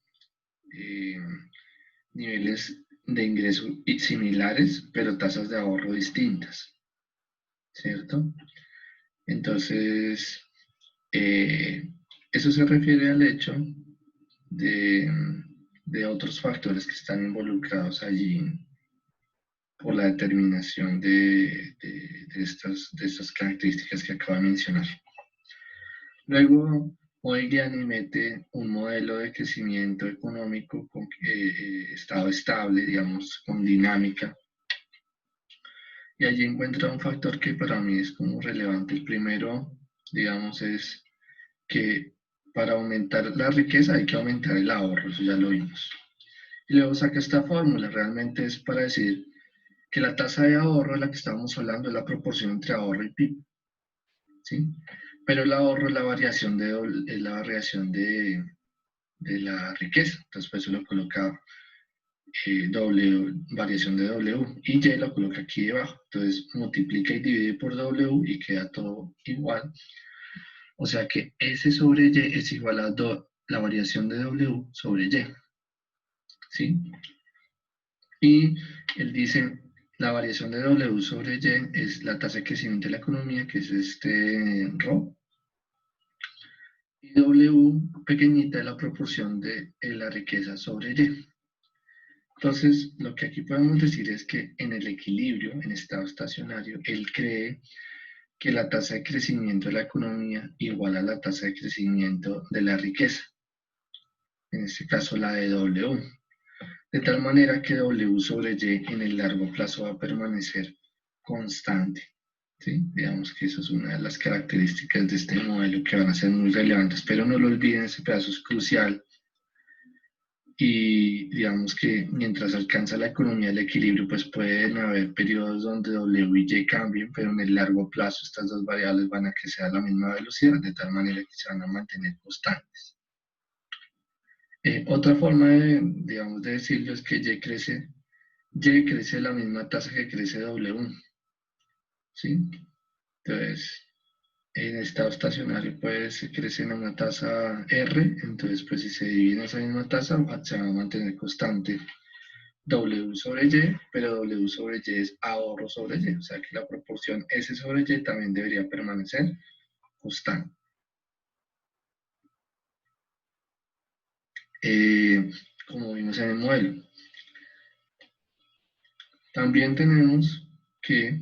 niveles de ingreso similares, pero tasas de ahorro distintas, ¿cierto? Entonces, eso se refiere al hecho de otros factores que están involucrados allí por la determinación de estas características que acabo de mencionar. Luego, Modigliani mete un modelo de crecimiento económico con estado estable, digamos, con dinámica. Y allí encuentra un factor que para mí es como relevante. El primero, digamos, es que para aumentar la riqueza hay que aumentar el ahorro, eso ya lo vimos. Y luego saca esta fórmula, realmente es para decir que la tasa de ahorro de la que estábamos hablando es la proporción entre ahorro y PIB, ¿sí? Pero el ahorro es la variación de la riqueza, entonces pues eso lo coloca variación de W, y Y lo coloca aquí debajo, entonces multiplica y divide por W y queda todo igual. O sea que S sobre Y es igual a la variación de W sobre Y, ¿sí? Y él dice, la variación de W sobre Y es la tasa de crecimiento de la economía, que es este ρ, y W pequeñita es la proporción de la riqueza sobre Y. Entonces, lo que aquí podemos decir es que en el equilibrio, en estado estacionario, él cree que la tasa de crecimiento de la economía igual a la tasa de crecimiento de la riqueza, en este caso la de W, de tal manera que W sobre Y en el largo plazo va a permanecer constante. ¿Sí? Digamos que eso es una de las características de este modelo que van a ser muy relevantes, pero no lo olviden, ese pedazo es crucial. Y digamos que mientras alcanza la economía el equilibrio, pues pueden haber periodos donde W y Y cambien, pero en el largo plazo estas dos variables van a crecer a la misma velocidad, de tal manera que se van a mantener constantes. Otra forma digamos, de decirlo es que Y crece a la misma tasa que crece W, ¿sí? Entonces, en estado estacionario pues crecen a una tasa R, entonces pues si se divide esa misma tasa se va a mantener constante W sobre Y, pero W sobre Y es ahorro sobre Y, o sea que la proporción S sobre Y también debería permanecer constante. Como vimos en el modelo. También tenemos que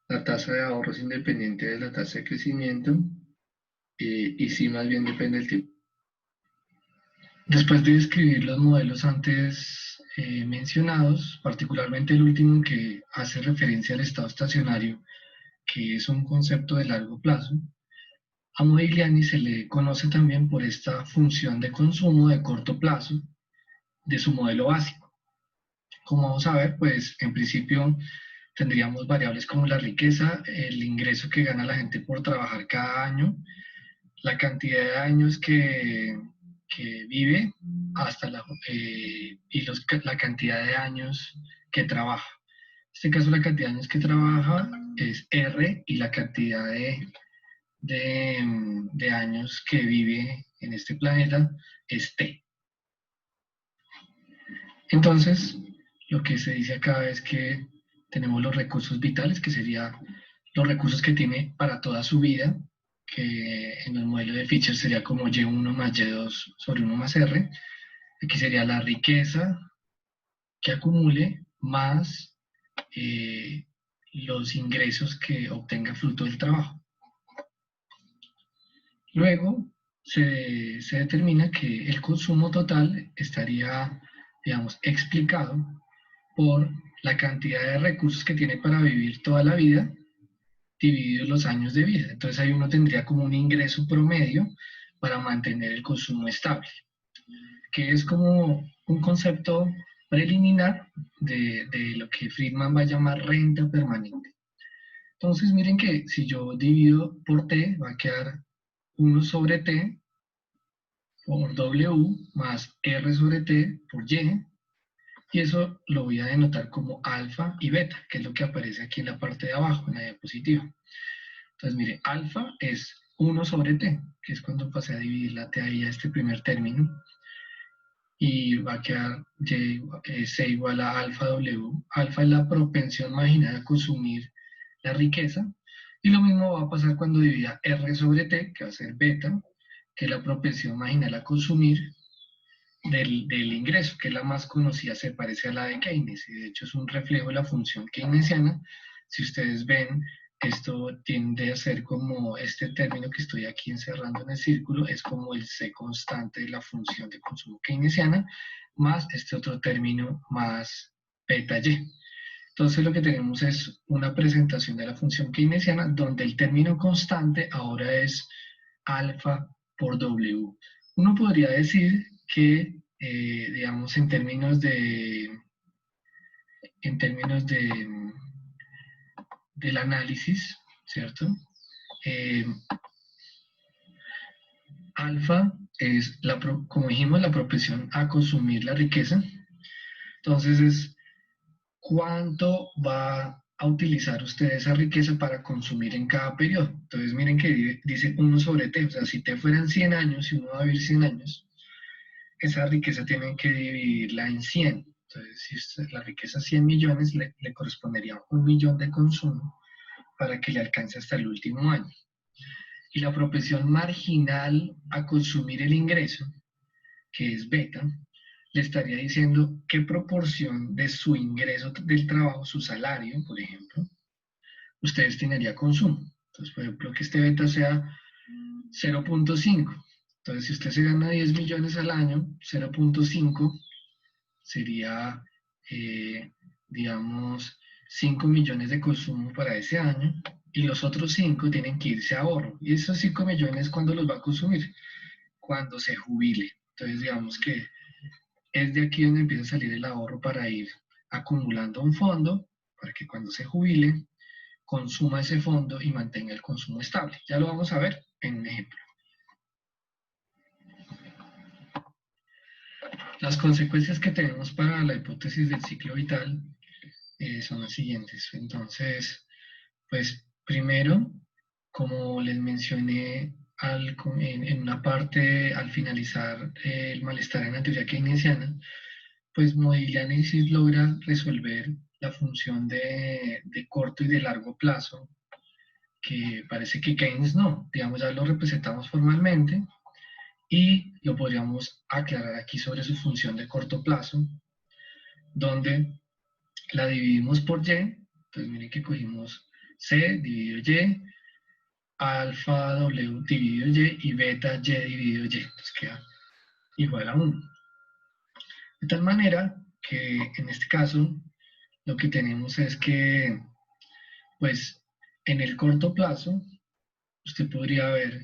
la tasa de ahorro es independiente de la tasa de crecimiento y sí más bien depende del tipo. Después de describir los modelos antes mencionados, particularmente el último que hace referencia al estado estacionario, que es un concepto de largo plazo, a Modigliani se le conoce también por esta función de consumo de corto plazo de su modelo básico. Como vamos a ver, pues en principio tendríamos variables como la riqueza, el ingreso que gana la gente por trabajar cada año, la cantidad de años que vive hasta la cantidad de años que trabaja. En este caso la cantidad de años que trabaja es R y la cantidad de años que vive en este planeta es T. Entonces, lo que se dice acá es que tenemos los recursos vitales, que sería los recursos que tiene para toda su vida, que en el modelo de Fisher sería como Y1 más Y2 sobre 1 más R. Aquí sería la riqueza que acumule más los ingresos que obtenga fruto del trabajo. Luego se determina que el consumo total estaría, digamos, explicado por la cantidad de recursos que tiene para vivir toda la vida divididos los años de vida. Entonces ahí uno tendría como un ingreso promedio para mantener el consumo estable, que es como un concepto preliminar de lo que Friedman va a llamar renta permanente. Entonces miren que si yo divido por T, va a quedar 1 sobre T por W más R sobre T por Y, y eso lo voy a denotar como alfa y beta, que es lo que aparece aquí en la parte de abajo, en la diapositiva. Entonces, mire, alfa es 1 sobre t, que es cuando pasé a dividir la t ahí a este primer término, y va a quedar c igual a alfa w. Alfa es la propensión marginal a consumir la riqueza, y lo mismo va a pasar cuando divida r sobre t, que va a ser beta, que es la propensión marginal a consumir del ingreso, que es la más conocida, se parece a la de Keynes, y de hecho es un reflejo de la función keynesiana. Si ustedes ven, esto tiende a ser como este término que estoy aquí encerrando en el círculo, es como el C constante de la función de consumo keynesiana, más este otro término más beta Y. Entonces lo que tenemos es una presentación de la función keynesiana donde el término constante ahora es alfa por W. Uno podría decir que, digamos, en términos del análisis, ¿cierto? Eh, alfa es, como dijimos, la propensión a consumir la riqueza. Entonces es cuánto va a utilizar usted esa riqueza para consumir en cada periodo. Entonces miren que dice 1 sobre t, o sea, si t fueran 100 años, si uno va a vivir 100 años, esa riqueza tienen que dividirla en 100. Entonces, si usted, la riqueza 100 millones, le correspondería 1 millón de consumo para que le alcance hasta el último año. Y la propensión marginal a consumir el ingreso, que es beta, le estaría diciendo qué proporción de su ingreso del trabajo, su salario, por ejemplo, usted destinaría a consumo. Entonces, por ejemplo, que este beta sea 0.5. Entonces, si usted se gana 10 millones al año, 0.5 sería, digamos, 5 millones de consumo para ese año, y los otros 5 tienen que irse a ahorro. Y esos 5 millones, ¿cuándo los va a consumir? Cuando se jubile. Entonces, digamos que es de aquí donde empieza a salir el ahorro para ir acumulando un fondo, para que cuando se jubile, consuma ese fondo y mantenga el consumo estable. Ya lo vamos a ver en un ejemplo. Las consecuencias que tenemos para la hipótesis del ciclo vital son las siguientes. Entonces, pues primero, como les mencioné en una parte al finalizar el malestar en la teoría keynesiana, pues Modigliani sí logra resolver la función de corto y de largo plazo, que parece que Keynes no. Digamos, ya lo representamos formalmente y lo podríamos aclarar aquí sobre su función de corto plazo, donde la dividimos por Y. Entonces miren que cogimos C dividido Y, alfa W dividido Y beta Y dividido Y. Entonces queda igual a 1. De tal manera que en este caso lo que tenemos es que, pues, en el corto plazo, usted podría ver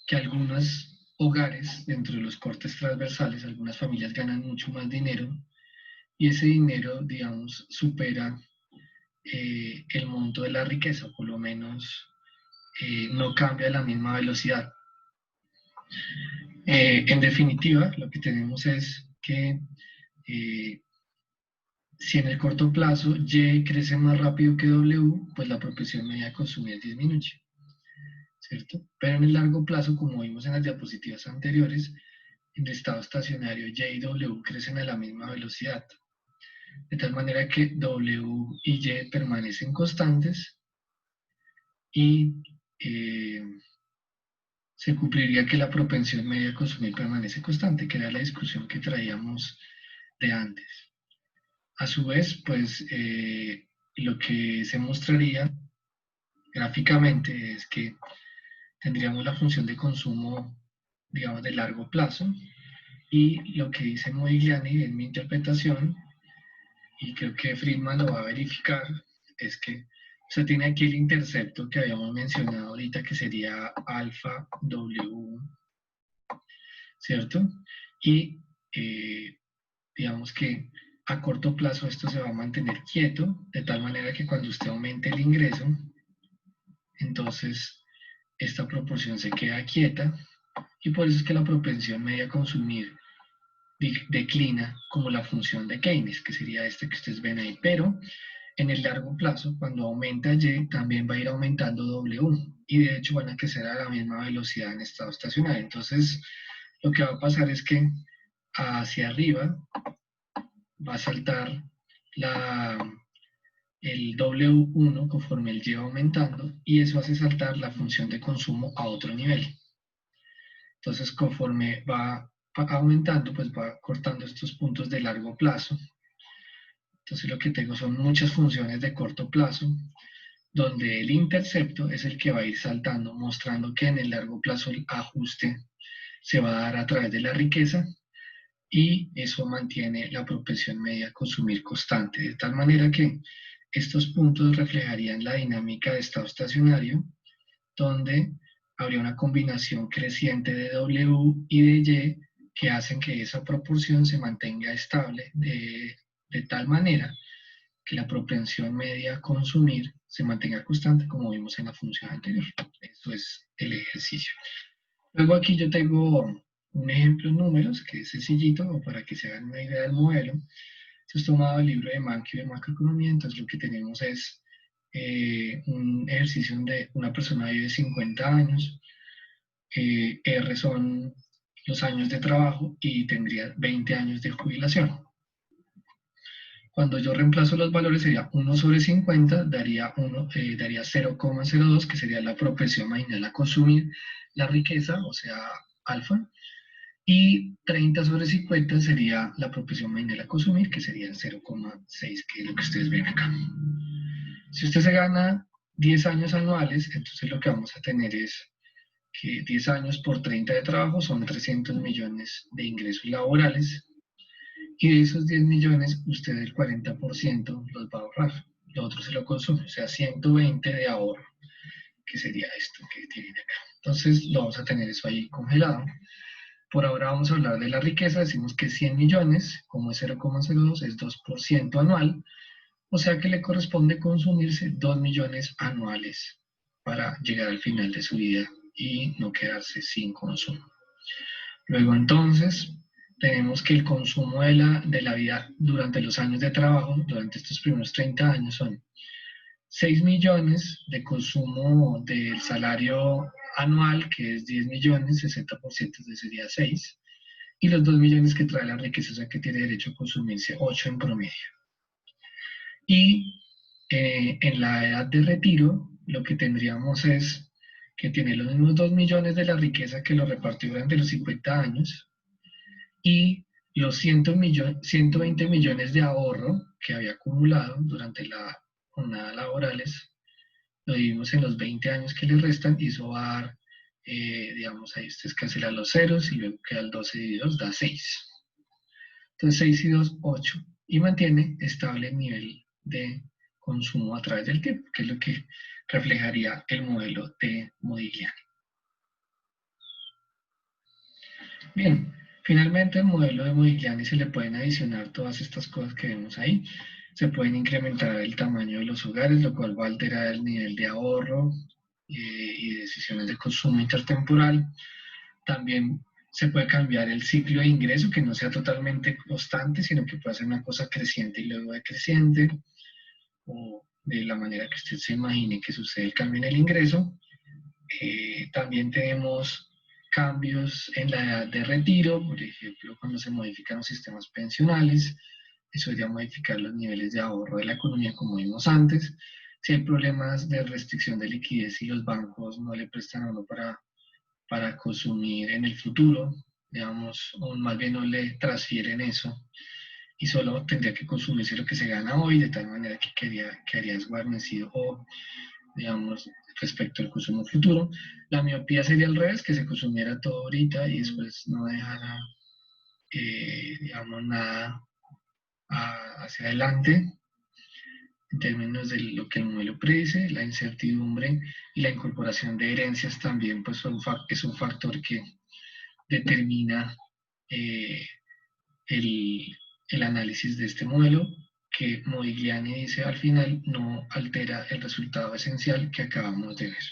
que algunos hogares dentro de los cortes transversales, algunas familias ganan mucho más dinero y ese dinero, digamos, supera el monto de la riqueza, por lo menos no cambia a la misma velocidad. En definitiva, lo que tenemos es que si en el corto plazo Y crece más rápido que W, pues la propensión media de consumir disminuye, ¿cierto? Pero en el largo plazo, como vimos en las diapositivas anteriores, en el estado estacionario Y y W crecen a la misma velocidad, de tal manera que W y Y permanecen constantes y se cumpliría que la propensión media a consumir permanece constante, que era la discusión que traíamos de antes. A su vez, pues lo que se mostraría gráficamente es que tendríamos la función de consumo, digamos, de largo plazo, y lo que dice Modigliani en mi interpretación, y creo que Friedman lo va a verificar, es que se tiene aquí el intercepto que habíamos mencionado ahorita, que sería alfa W, ¿cierto? Y digamos que a corto plazo esto se va a mantener quieto, de tal manera que cuando usted aumente el ingreso, entonces esta proporción se queda quieta, y por eso es que la propensión media a consumir declina como la función de Keynes, que sería este que ustedes ven ahí, pero en el largo plazo, cuando aumenta Y, también va a ir aumentando W, y de hecho van a crecer a la misma velocidad en estado estacionario. Entonces, lo que va a pasar es que hacia arriba va a saltar el W1 conforme el Y va aumentando, y eso hace saltar la función de consumo a otro nivel. Entonces, conforme va aumentando, pues va cortando estos puntos de largo plazo. Entonces, lo que tengo son muchas funciones de corto plazo, donde el intercepto es el que va a ir saltando, mostrando que en el largo plazo el ajuste se va a dar a través de la riqueza, y eso mantiene la propensión media a consumir constante, de tal manera que estos puntos reflejarían la dinámica de estado estacionario, donde habría una combinación creciente de W y de Y que hacen que esa proporción se mantenga estable de tal manera que la propensión media a consumir se mantenga constante, como vimos en la función anterior. Eso es el ejercicio. Luego aquí yo tengo un ejemplo en números, que es sencillito, para que se hagan una idea del modelo. Esto es tomado del libro de Mankey de macroeconomía. Entonces lo que tenemos es un ejercicio donde una persona vive 50 años, R son los años de trabajo y tendría 20 años de jubilación. Cuando yo reemplazo los valores sería 1 sobre 50, daría 0,02, que sería la propensión marginal a consumir la riqueza, o sea, alfa, y 30 sobre 50 sería la propensión marginal a consumir, que sería 0,6, que es lo que ustedes ven acá. Si usted se gana 10 años anuales, entonces lo que vamos a tener es que 10 años por 30 de trabajo son 300 millones de ingresos laborales, y de esos 10 millones, usted el 40% los va a ahorrar. Lo otro se lo consume, o sea, 120 de ahorro, que sería esto que tienen acá. Entonces, lo vamos a tener eso ahí congelado. Por ahora vamos a hablar de la riqueza. Decimos que 100 millones, como es 0,02, es 2% anual. O sea que le corresponde consumirse 2 millones anuales para llegar al final de su vida y no quedarse sin consumo. Luego entonces tenemos que el consumo de la vida durante los años de trabajo, durante estos primeros 30 años, son 6 millones de consumo del salario anual, que es 10 millones, 60% de sería 6, y los 2 millones que trae la riqueza, o sea que tiene derecho a consumirse 8 en promedio. Y en la edad de retiro, lo que tendríamos es que tiene los mismos 2 millones de la riqueza que lo repartió durante los 50 años, y los 120 millones de ahorro que había acumulado durante la jornada laborales, lo dividimos en los 20 años que le restan, y eso va a dar, digamos, ahí ustedes cancelan los ceros y luego queda el 12 dividido 2, da 6. Entonces 6 y 2, 8. Y mantiene estable el nivel de consumo a través del tiempo, que es lo que reflejaría el modelo de Modigliani. Bien, finalmente al modelo de Modigliani se le pueden adicionar todas estas cosas que vemos ahí. Se pueden incrementar el tamaño de los hogares, lo cual va a alterar el nivel de ahorro y decisiones de consumo intertemporal. También se puede cambiar el ciclo de ingreso, que no sea totalmente constante, sino que pueda ser una cosa creciente y luego decreciente, o de la manera que usted se imagine que sucede el cambio en el ingreso. También tenemos cambios en la edad de retiro, por ejemplo, cuando se modifican los sistemas pensionales, eso sería modificar los niveles de ahorro de la economía, como vimos antes. si hay problemas de restricción de liquidez y los bancos no le prestan a uno para consumir en el futuro, digamos, o más bien no le transfieren eso y solo tendría que consumirse lo que se gana hoy, de tal manera que quedaría desguarnecido o, digamos, respecto al consumo futuro. La miopía sería al revés, que se consumiera todo ahorita y después no dejara, digamos, nada hacia adelante en términos de lo que el modelo predice, la incertidumbre y la incorporación de herencias también pues es un factor que determina el análisis de este modelo, que Modigliani dice al final no altera el resultado esencial que acabamos de ver.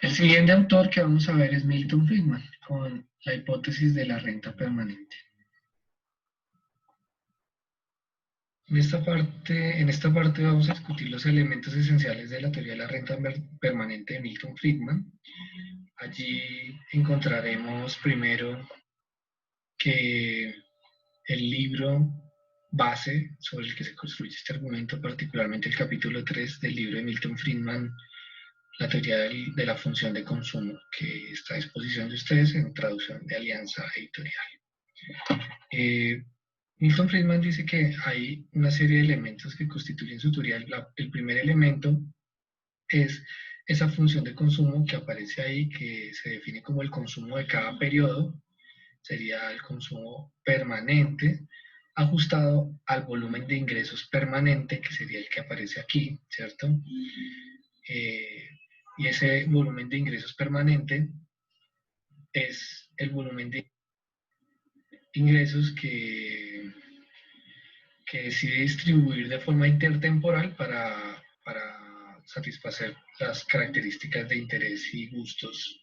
El siguiente autor que vamos a ver es Milton Friedman, con la hipótesis de la renta permanente. En esta parte vamos a discutir los elementos esenciales de la teoría de la renta permanente de Milton Friedman. Allí encontraremos primero que el libro base sobre el que se construye este argumento, particularmente el capítulo 3 del libro de Milton Friedman, la teoría de la función de consumo, que está a disposición de ustedes en traducción de Alianza Editorial. Milton Friedman dice que hay una serie de elementos que constituyen su teoría. El primer elemento es esa función de consumo que aparece ahí, que se define como el consumo de cada periodo, sería el consumo permanente, ajustado al volumen de ingresos permanente, que sería el que aparece aquí, ¿cierto? Y ese volumen de ingresos permanente es el volumen de ingresos que decide distribuir de forma intertemporal para satisfacer las características de interés y gustos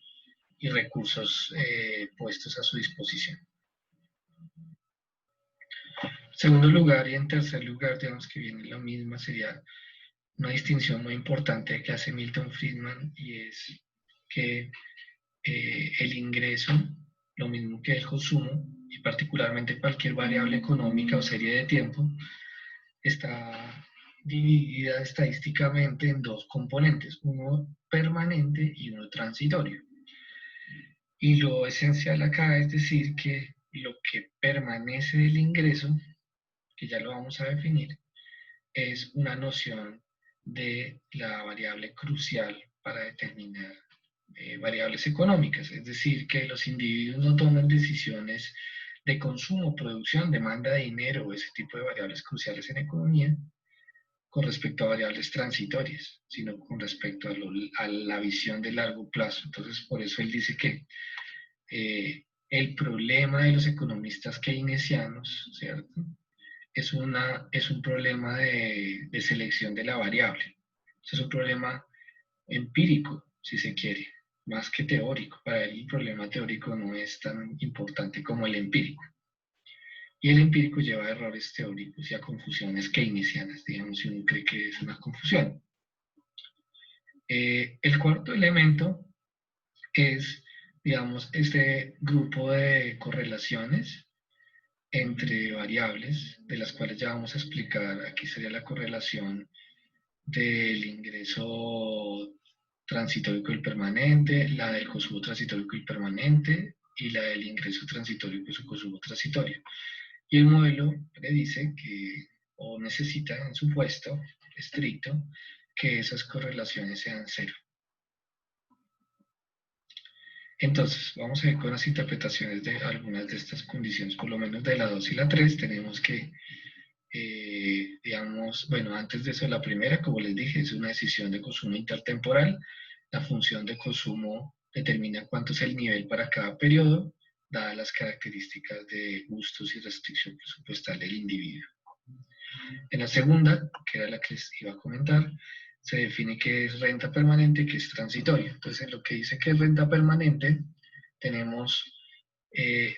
y recursos puestos a su disposición. En segundo lugar y en tercer lugar, digamos que viene la misma, sería una distinción muy importante que hace Milton Friedman, y es que el ingreso, lo mismo que el consumo, y particularmente cualquier variable económica o serie de tiempo, está dividida estadísticamente en dos componentes, uno permanente y uno transitorio. Y lo esencial acá es decir que lo que permanece del ingreso, que ya lo vamos a definir, es una noción de la variable crucial para determinar variables económicas, es decir, que los individuos no toman decisiones de consumo, producción, demanda de dinero o ese tipo de variables cruciales en economía con respecto a variables transitorias, sino con respecto a la visión de largo plazo. Entonces, por eso él dice que el problema de los economistas keynesianos, ¿cierto?, es un problema de selección de la variable. Es un problema empírico, si se quiere, más que teórico. Para él el problema teórico no es tan importante como el empírico. Y el empírico lleva a errores teóricos y a confusiones keynesianas, digamos, si uno cree que es una confusión. El cuarto elemento es, digamos, este grupo de correlaciones entre variables, de las cuales ya vamos a explicar. Aquí sería la correlación del ingreso transitórico y permanente, la del consumo transitórico y permanente, y la del ingreso transitorio y su consumo transitorio. Y el modelo predice que, o necesita en su supuesto estricto, que esas correlaciones sean cero. Entonces, vamos a ir con las interpretaciones de algunas de estas condiciones, por lo menos de la 2 y la 3. Tenemos que, digamos, bueno, antes de eso, la primera, como les dije, es una decisión de consumo intertemporal. La función de consumo determina cuánto es el nivel para cada periodo, dadas las características de gustos y restricción presupuestal del individuo. En la segunda, que era la que les iba a comentar, se define que es renta permanente, que es transitorio. Entonces, en lo que dice que es renta permanente, tenemos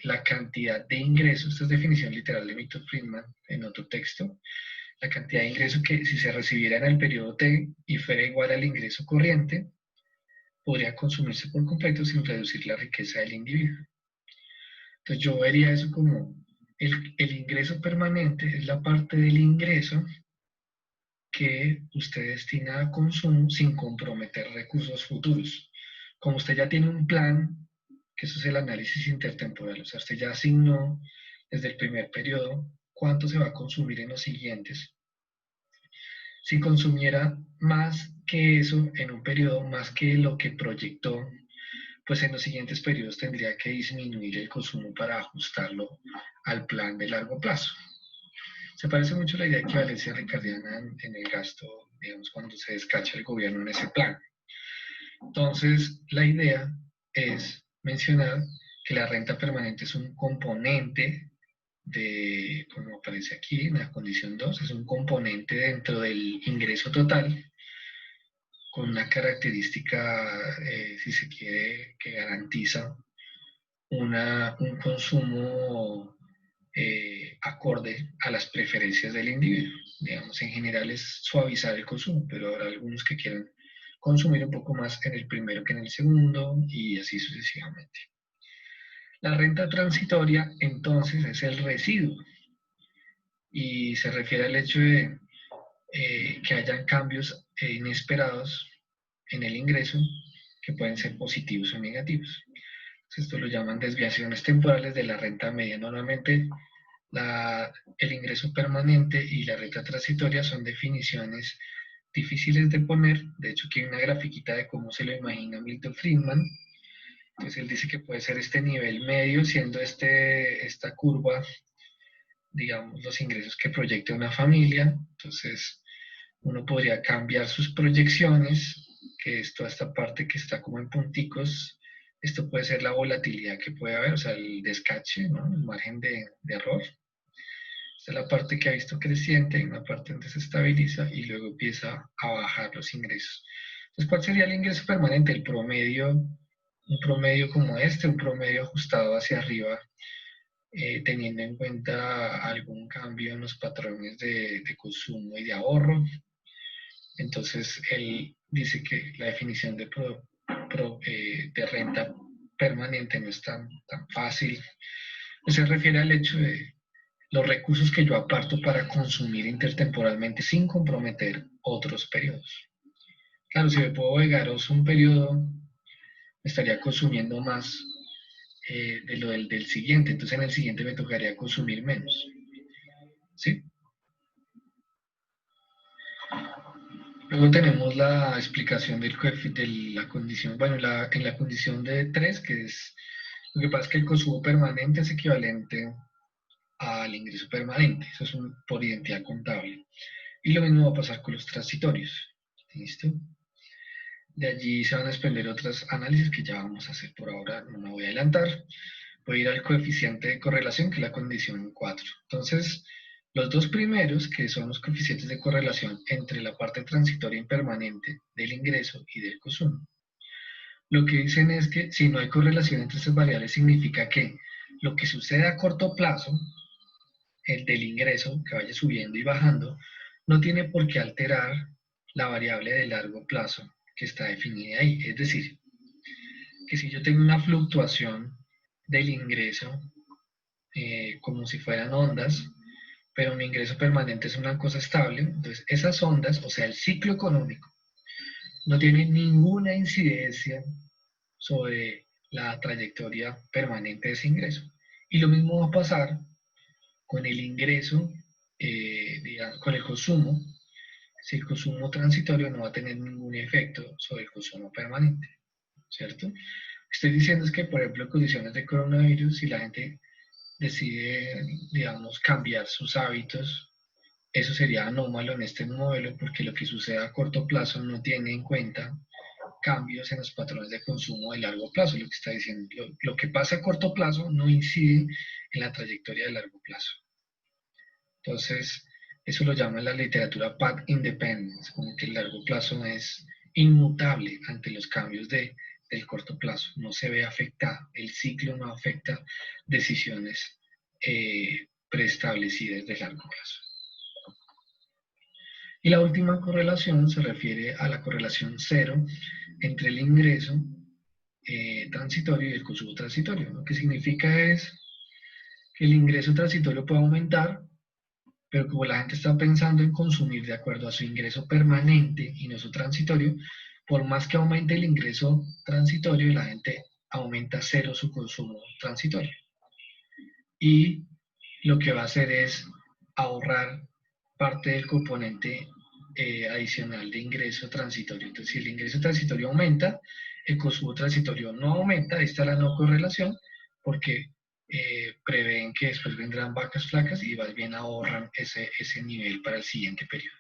la cantidad de ingresos, esta es definición literal de Milton Friedman en otro texto, la cantidad de ingresos que si se recibiera en el periodo T y fuera igual al ingreso corriente, podría consumirse por completo sin reducir la riqueza del individuo. Entonces yo vería eso como El ingreso permanente es la parte del ingreso que usted destina a consumo sin comprometer recursos futuros. Como usted ya tiene un plan, que eso es el análisis intertemporal, o sea, usted ya asignó desde el primer periodo cuánto se va a consumir en los siguientes. Si consumiera más que eso en un periodo, más que lo que proyectó, pues en los siguientes periodos tendría que disminuir el consumo para ajustarlo al plan de largo plazo. Se parece mucho a la idea de equivalencia ricardiana en el gasto, digamos, cuando se descacha el gobierno en ese plan. Entonces, la idea es mencionar que la renta permanente es un componente de, como aparece aquí en la condición 2, es un componente dentro del ingreso total con una característica, si se quiere, que garantiza un consumo acorde a las preferencias del individuo. Digamos, en general es suavizar el consumo, pero habrá algunos que quieran consumir un poco más en el primero que en el segundo y así sucesivamente. La renta transitoria, entonces, es el residuo y se refiere al hecho de que hayan cambios inesperados en el ingreso que pueden ser positivos o negativos. Esto lo llaman desviaciones temporales de la renta media. Normalmente el ingreso permanente y la renta transitoria son definiciones difíciles de poner. De hecho, aquí hay una grafiquita de cómo se lo imagina Milton Friedman. Entonces, él dice que puede ser este nivel medio, siendo esta curva, digamos, los ingresos que proyecta una familia. Entonces, uno podría cambiar sus proyecciones, que es toda esta parte que está como en punticos. Esto puede ser la volatilidad que puede haber, o sea, el descache, ¿no? El margen de error. Esta es la parte que ha visto creciente, hay una parte donde se estabiliza y luego empieza a bajar los ingresos. Entonces, ¿cuál sería el ingreso permanente? El promedio, un promedio como este, un promedio ajustado hacia arriba, teniendo en cuenta algún cambio en los patrones de consumo y de ahorro. Entonces, él dice que la definición de renta permanente no es tan fácil. Pues se refiere al hecho de los recursos que yo aparto para consumir intertemporalmente sin comprometer otros periodos. Claro, si me puedo vegaros un periodo, me estaría consumiendo más de lo del siguiente, entonces en el siguiente me tocaría consumir menos. ¿Sí? Luego tenemos la explicación de la condición, bueno, en la condición de 3, que es, lo que pasa es que el consumo permanente es equivalente al ingreso permanente, eso es por identidad contable. Y lo mismo va a pasar con los transitorios. ¿Listo? De allí se van a desprender otros análisis que ya vamos a hacer por ahora, no me voy a adelantar. Voy a ir al coeficiente de correlación, que es la condición 4. Entonces, los dos primeros, que son los coeficientes de correlación entre la parte transitoria impermanente del ingreso y del consumo, lo que dicen es que si no hay correlación entre estas variables, significa que lo que sucede a corto plazo, el del ingreso, que vaya subiendo y bajando, no tiene por qué alterar la variable de largo plazo que está definida ahí. Es decir, que si yo tengo una fluctuación del ingreso como si fueran ondas, pero mi ingreso permanente es una cosa estable, entonces esas ondas, o sea, el ciclo económico, no tiene ninguna incidencia sobre la trayectoria permanente de ese ingreso. Y lo mismo va a pasar con el ingreso, digamos, con el consumo. Si el consumo transitorio no va a tener ningún efecto sobre el consumo permanente, ¿cierto? Lo que estoy diciendo es que, por ejemplo, en condiciones de coronavirus, si la gente decide, digamos, cambiar sus hábitos, eso sería anómalo en este modelo porque lo que sucede a corto plazo no tiene en cuenta cambios en los patrones de consumo de largo plazo. Lo que está diciendo, lo que pasa a corto plazo no incide en la trayectoria de largo plazo. Entonces, eso lo llama en la literatura path independence, como que el largo plazo es inmutable ante los cambios del corto plazo, no se ve afectado, el ciclo no afecta decisiones preestablecidas de largo plazo. Y la última correlación se refiere a la correlación cero entre el ingreso transitorio y el consumo transitorio. Lo que significa es que el ingreso transitorio puede aumentar, pero como la gente está pensando en consumir de acuerdo a su ingreso permanente y no su transitorio, por más que aumente el ingreso transitorio, la gente aumenta cero su consumo transitorio. Y lo que va a hacer es ahorrar parte del componente adicional de ingreso transitorio. Entonces, si el ingreso transitorio aumenta, el consumo transitorio no aumenta. Ahí está la no correlación, porque prevén que después vendrán vacas flacas y más bien ahorran ese nivel para el siguiente periodo.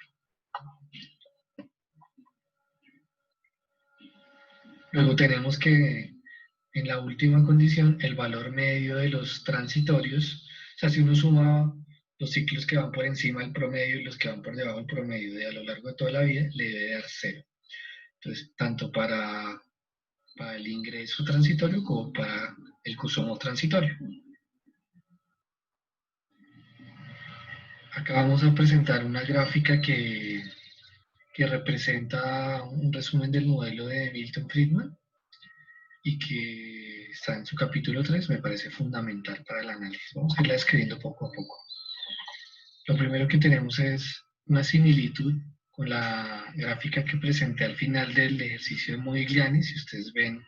Luego tenemos que, en la última condición, el valor medio de los transitorios. O sea, si uno suma los ciclos que van por encima del promedio y los que van por debajo del promedio de a lo largo de toda la vida, le debe dar cero. Entonces, tanto para el ingreso transitorio como para el consumo transitorio. Acá vamos a presentar una gráfica que representa un resumen del modelo de Milton Friedman y que está en su capítulo 3, me parece fundamental para el análisis. Vamos a irla describiendo poco a poco. Lo primero que tenemos es una similitud con la gráfica que presenté al final del ejercicio de Modigliani. Si ustedes ven,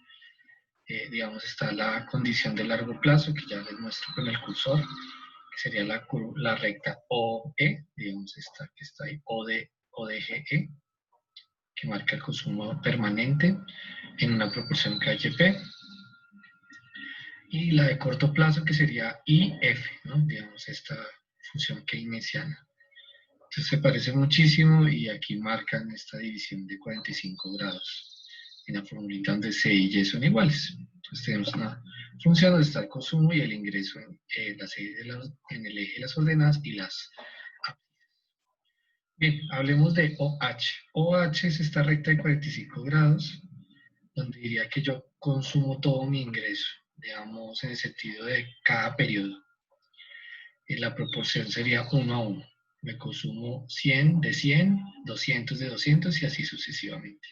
digamos, está la condición de largo plazo, que ya les muestro con el cursor, que sería la recta OE, digamos, esta que está ahí, ODGE, que marca el consumo permanente en una proporción KYP. Y la de corto plazo, que sería IF, ¿no? Digamos, esta función keynesiana. Entonces se parece muchísimo y aquí marcan esta división de 45 grados en la formulita donde C y Y son iguales. Entonces tenemos una función donde está el consumo y el ingreso en el eje de las ordenadas y las ábsides. Bien, hablemos de OH. OH es esta recta de 45 grados, donde diría que yo consumo todo mi ingreso, digamos en el sentido de cada periodo. Y la proporción sería 1 a 1. Me consumo 100 de 100, 200 de 200 y así sucesivamente.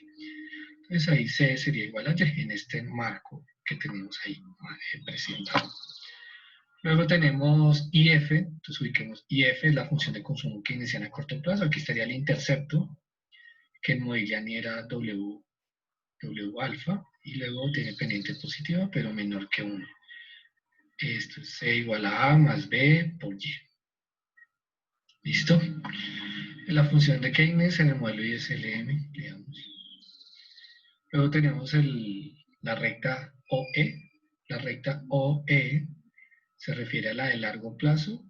Entonces ahí C sería igual a Y en este marco que tenemos ahí presentado. Luego tenemos IF, entonces ubiquemos IF es la función de consumo keynesiana a corto plazo. Aquí estaría el intercepto, que en Modigliani era W alfa, y luego tiene pendiente positiva, pero menor que 1. Esto es C igual a más B por Y. ¿Listo? La función de Keynes en el modelo ISLM, digamos. Luego tenemos la recta OE. La recta OE se refiere a la de largo plazo.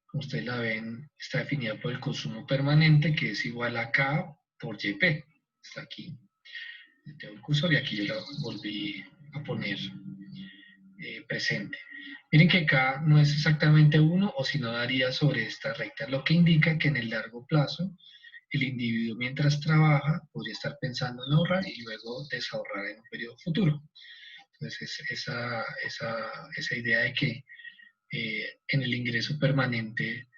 Como ustedes la ven, está definida por el consumo permanente, que es igual a K por YP. Está aquí. Tengo el cursor y aquí yo la volví a poner presente. Miren que K no es exactamente 1, o si no daría sobre esta recta, lo que indica que en el largo plazo el individuo mientras trabaja podría estar pensando en ahorrar y luego desahorrar en un periodo futuro. Entonces esa idea de que en el ingreso permanente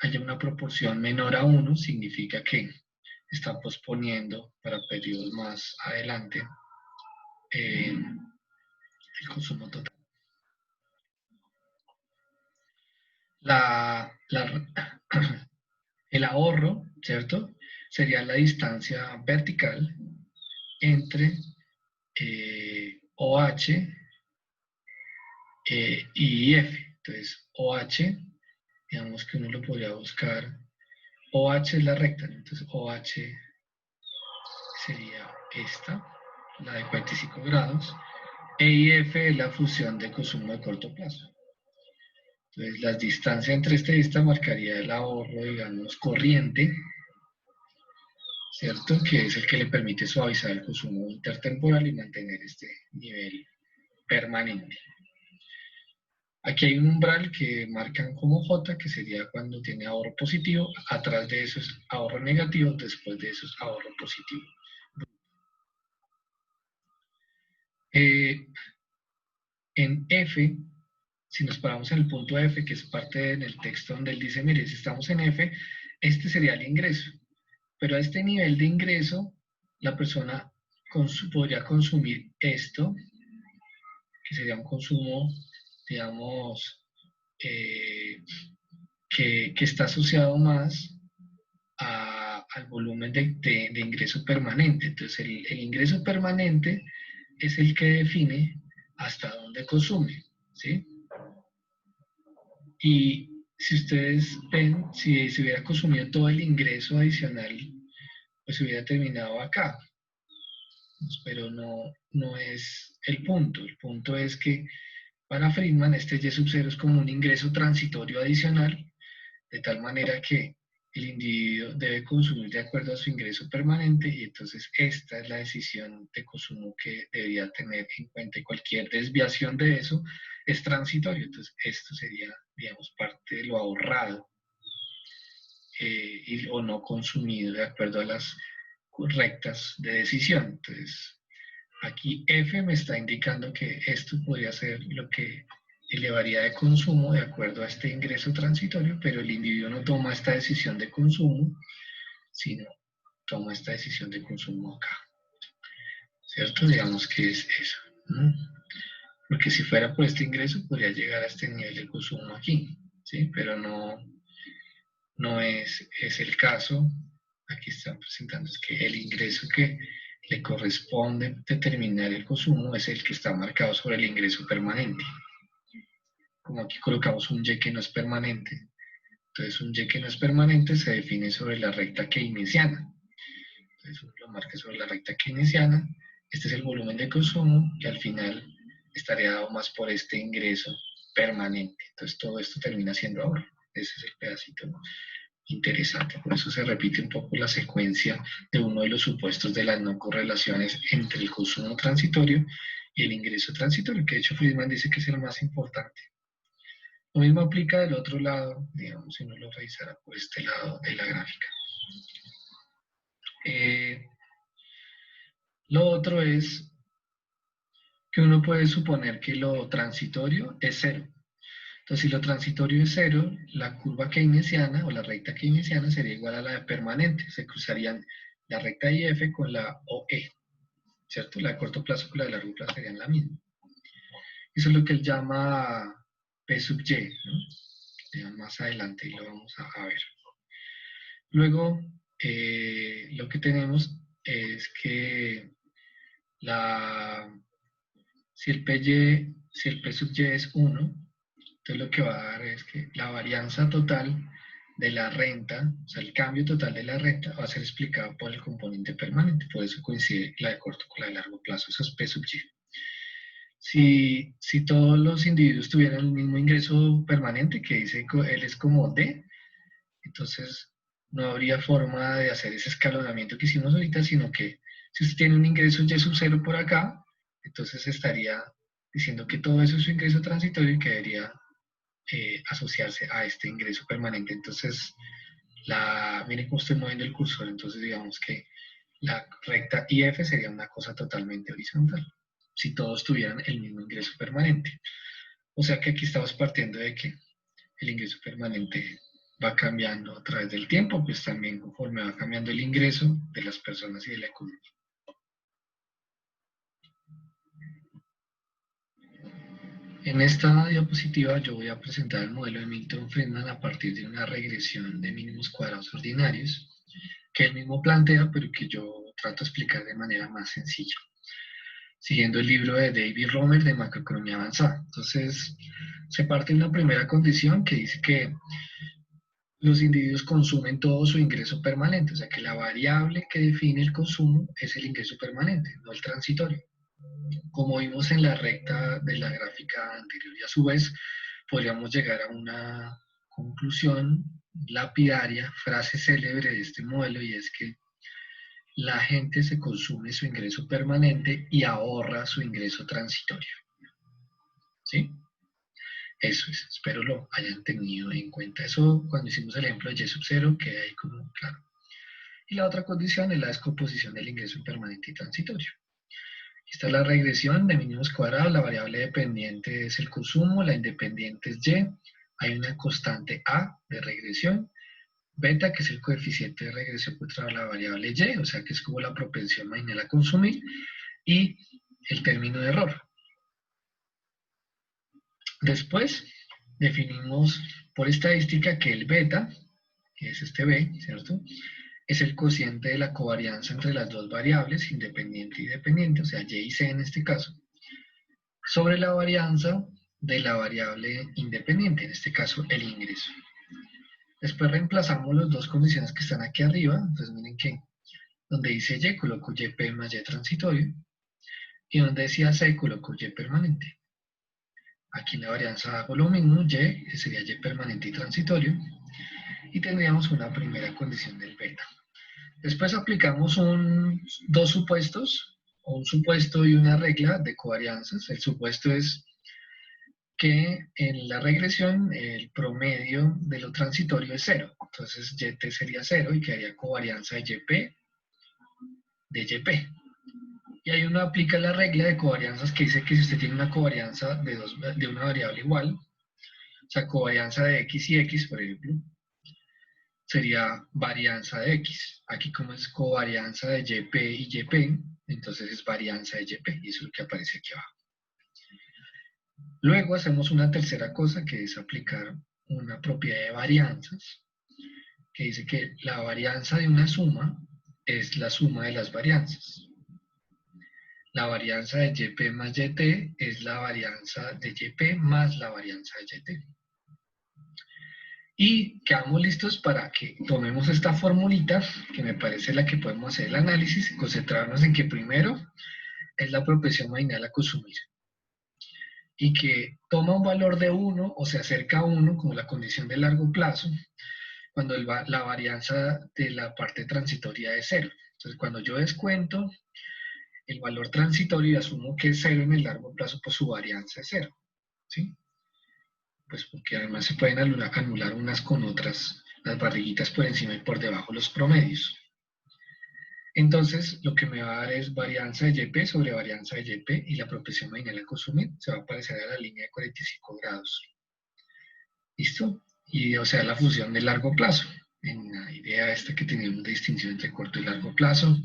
haya una proporción menor a 1 significa que está posponiendo para periodos más adelante el consumo total. El ahorro, ¿cierto? Sería la distancia vertical entre OH y IF. Entonces, OH, digamos que uno lo podría buscar. OH es la recta, ¿no? Entonces OH sería esta, la de 45 grados. EIF es la función de consumo de corto plazo. Entonces, la distancia entre esta y esta marcaría el ahorro, digamos, corriente, ¿cierto? Que es el que le permite suavizar el consumo intertemporal y mantener este nivel permanente. Aquí hay un umbral que marcan como J, que sería cuando tiene ahorro positivo, atrás de eso es ahorro negativo, después de eso es ahorro positivo. En F, si nos paramos en el punto F, que es parte del texto donde él dice, mire, si estamos en F, este sería el ingreso. Pero a este nivel de ingreso, la persona podría consumir esto, que sería un consumo digamos, que está asociado más al volumen de ingreso permanente. Entonces, el ingreso permanente es el que define hasta dónde consume, ¿sí? Y si ustedes ven, si se hubiera consumido todo el ingreso adicional, pues hubiera terminado acá. Pero no es el punto. El punto es que para Friedman este Y sub 0 es como un ingreso transitorio adicional, de tal manera que el individuo debe consumir de acuerdo a su ingreso permanente y entonces esta es la decisión de consumo que debería tener en cuenta y cualquier desviación de eso es transitorio. Entonces esto sería, digamos, parte de lo ahorrado o no consumido de acuerdo a las rectas de decisión. Entonces aquí F me está indicando que esto podría ser lo que elevaría de consumo de acuerdo a este ingreso transitorio, pero el individuo no toma esta decisión de consumo, sino toma esta decisión de consumo acá. ¿Cierto? Digamos que es eso. ¿No? Porque si fuera por este ingreso, podría llegar a este nivel de consumo aquí, ¿sí? Pero no es el caso. Aquí están presentando es que el ingreso que le corresponde determinar el consumo es el que está marcado sobre el ingreso permanente. Como aquí colocamos un Y que no es permanente, entonces un Y que no es permanente se define sobre la recta keynesiana. Entonces lo marca sobre la recta keynesiana. Este es el volumen de consumo que al final estaría dado más por este ingreso permanente. Entonces todo esto termina siendo ahorro. Ese es el pedacito interesante. Por eso se repite un poco la secuencia de uno de los supuestos de las no correlaciones entre el consumo transitorio y el ingreso transitorio, que de hecho Friedman dice que es el más importante. Lo mismo aplica del otro lado, digamos, si uno lo revisara por este lado de la gráfica. Lo otro es que uno puede suponer que lo transitorio es cero. Entonces, si lo transitorio es cero, la curva keynesiana o la recta keynesiana sería igual a la de permanente. Se cruzarían la recta IF con la OE, ¿cierto? La de corto plazo con la de largo plazo serían la misma. Eso es lo que él llama P sub Y, ¿no? Más adelante y lo vamos a ver. Luego, lo que tenemos es que si el P sub Y es 1, entonces lo que va a dar es que la varianza total de la renta, o sea, el cambio total de la renta va a ser explicado por el componente permanente, por eso coincide la de corto con la de largo plazo, eso es P sub Y. Si todos los individuos tuvieran el mismo ingreso permanente, que dice él es como D, entonces no habría forma de hacer ese escalonamiento que hicimos ahorita, sino que si usted tiene un ingreso Y sub 0 por acá, entonces estaría diciendo que todo eso es su ingreso transitorio y que debería asociarse a este ingreso permanente. Entonces, miren cómo estoy moviendo el cursor, entonces digamos que la recta IF sería una cosa totalmente horizontal, si todos tuvieran el mismo ingreso permanente. O sea que aquí estamos partiendo de que el ingreso permanente va cambiando a través del tiempo, pues también conforme va cambiando el ingreso de las personas y de la economía. En esta diapositiva yo voy a presentar el modelo de Milton Friedman a partir de una regresión de mínimos cuadrados ordinarios, que él mismo plantea, pero que yo trato de explicar de manera más sencilla, siguiendo el libro de David Romer de macroeconomía avanzada. Entonces, se parte de una primera condición que dice que los individuos consumen todo su ingreso permanente, o sea que la variable que define el consumo es el ingreso permanente, no el transitorio. Como vimos en la recta de la gráfica anterior, y a su vez podríamos llegar a una conclusión lapidaria, frase célebre de este modelo, y es que la gente se consume su ingreso permanente y ahorra su ingreso transitorio. ¿Sí? Eso es, espero lo hayan tenido en cuenta. Eso cuando hicimos el ejemplo de Y sub 0 queda ahí como claro. Y la otra condición es la descomposición del ingreso permanente y transitorio. Esta es la regresión de mínimos cuadrados, la variable dependiente es el consumo, la independiente es Y, hay una constante A de regresión, beta, que es el coeficiente de regresión contra la variable Y, o sea que es como la propensión marginal a consumir, y el término de error. Después definimos por estadística que el beta, que es este B, ¿cierto?, es el cociente de la covarianza entre las dos variables, independiente y dependiente, o sea, Y y C en este caso, sobre la varianza de la variable independiente, en este caso el ingreso. Después reemplazamos las dos condiciones que están aquí arriba, entonces miren que donde dice Y coloco YP más Y transitorio, y donde decía C coloco Y permanente. Aquí en la varianza hago lo mismo, Y, que sería Y permanente y transitorio, y tendríamos una primera condición del beta. Después aplicamos dos supuestos, o un supuesto y una regla de covarianzas. El supuesto es que en la regresión el promedio de lo transitorio es 0. Entonces YT sería 0 y quedaría covarianza de YP de YP. Y ahí uno aplica la regla de covarianzas que dice que si usted tiene una covarianza de una variable igual, o sea, covarianza de X y X, por ejemplo, sería varianza de X. Aquí como es covarianza de YP y YP, entonces es varianza de YP, y eso es lo que aparece aquí abajo. Luego hacemos una tercera cosa, que es aplicar una propiedad de varianzas, que dice que la varianza de una suma es la suma de las varianzas. La varianza de YP más YT es la varianza de YP más la varianza de YT. Y quedamos listos para que tomemos esta formulita, que me parece la que podemos hacer el análisis, concentrarnos en que primero es la propensión marginal a consumir, y que toma un valor de 1 o se acerca a 1 como la condición de largo plazo, cuando la varianza de la parte transitoria es 0. Entonces, cuando yo descuento el valor transitorio y asumo que es 0 en el largo plazo, pues su varianza es 0, ¿sí? Pues porque además se pueden anular unas con otras, las barriguitas por encima y por debajo los promedios. Entonces, lo que me va a dar es varianza de YP sobre varianza de YP, y la propensión marginal a consumir se va a parecer a la línea de 45 grados. ¿Listo? Y o sea, la función de largo plazo, en la idea esta que tenemos de distinción entre corto y largo plazo,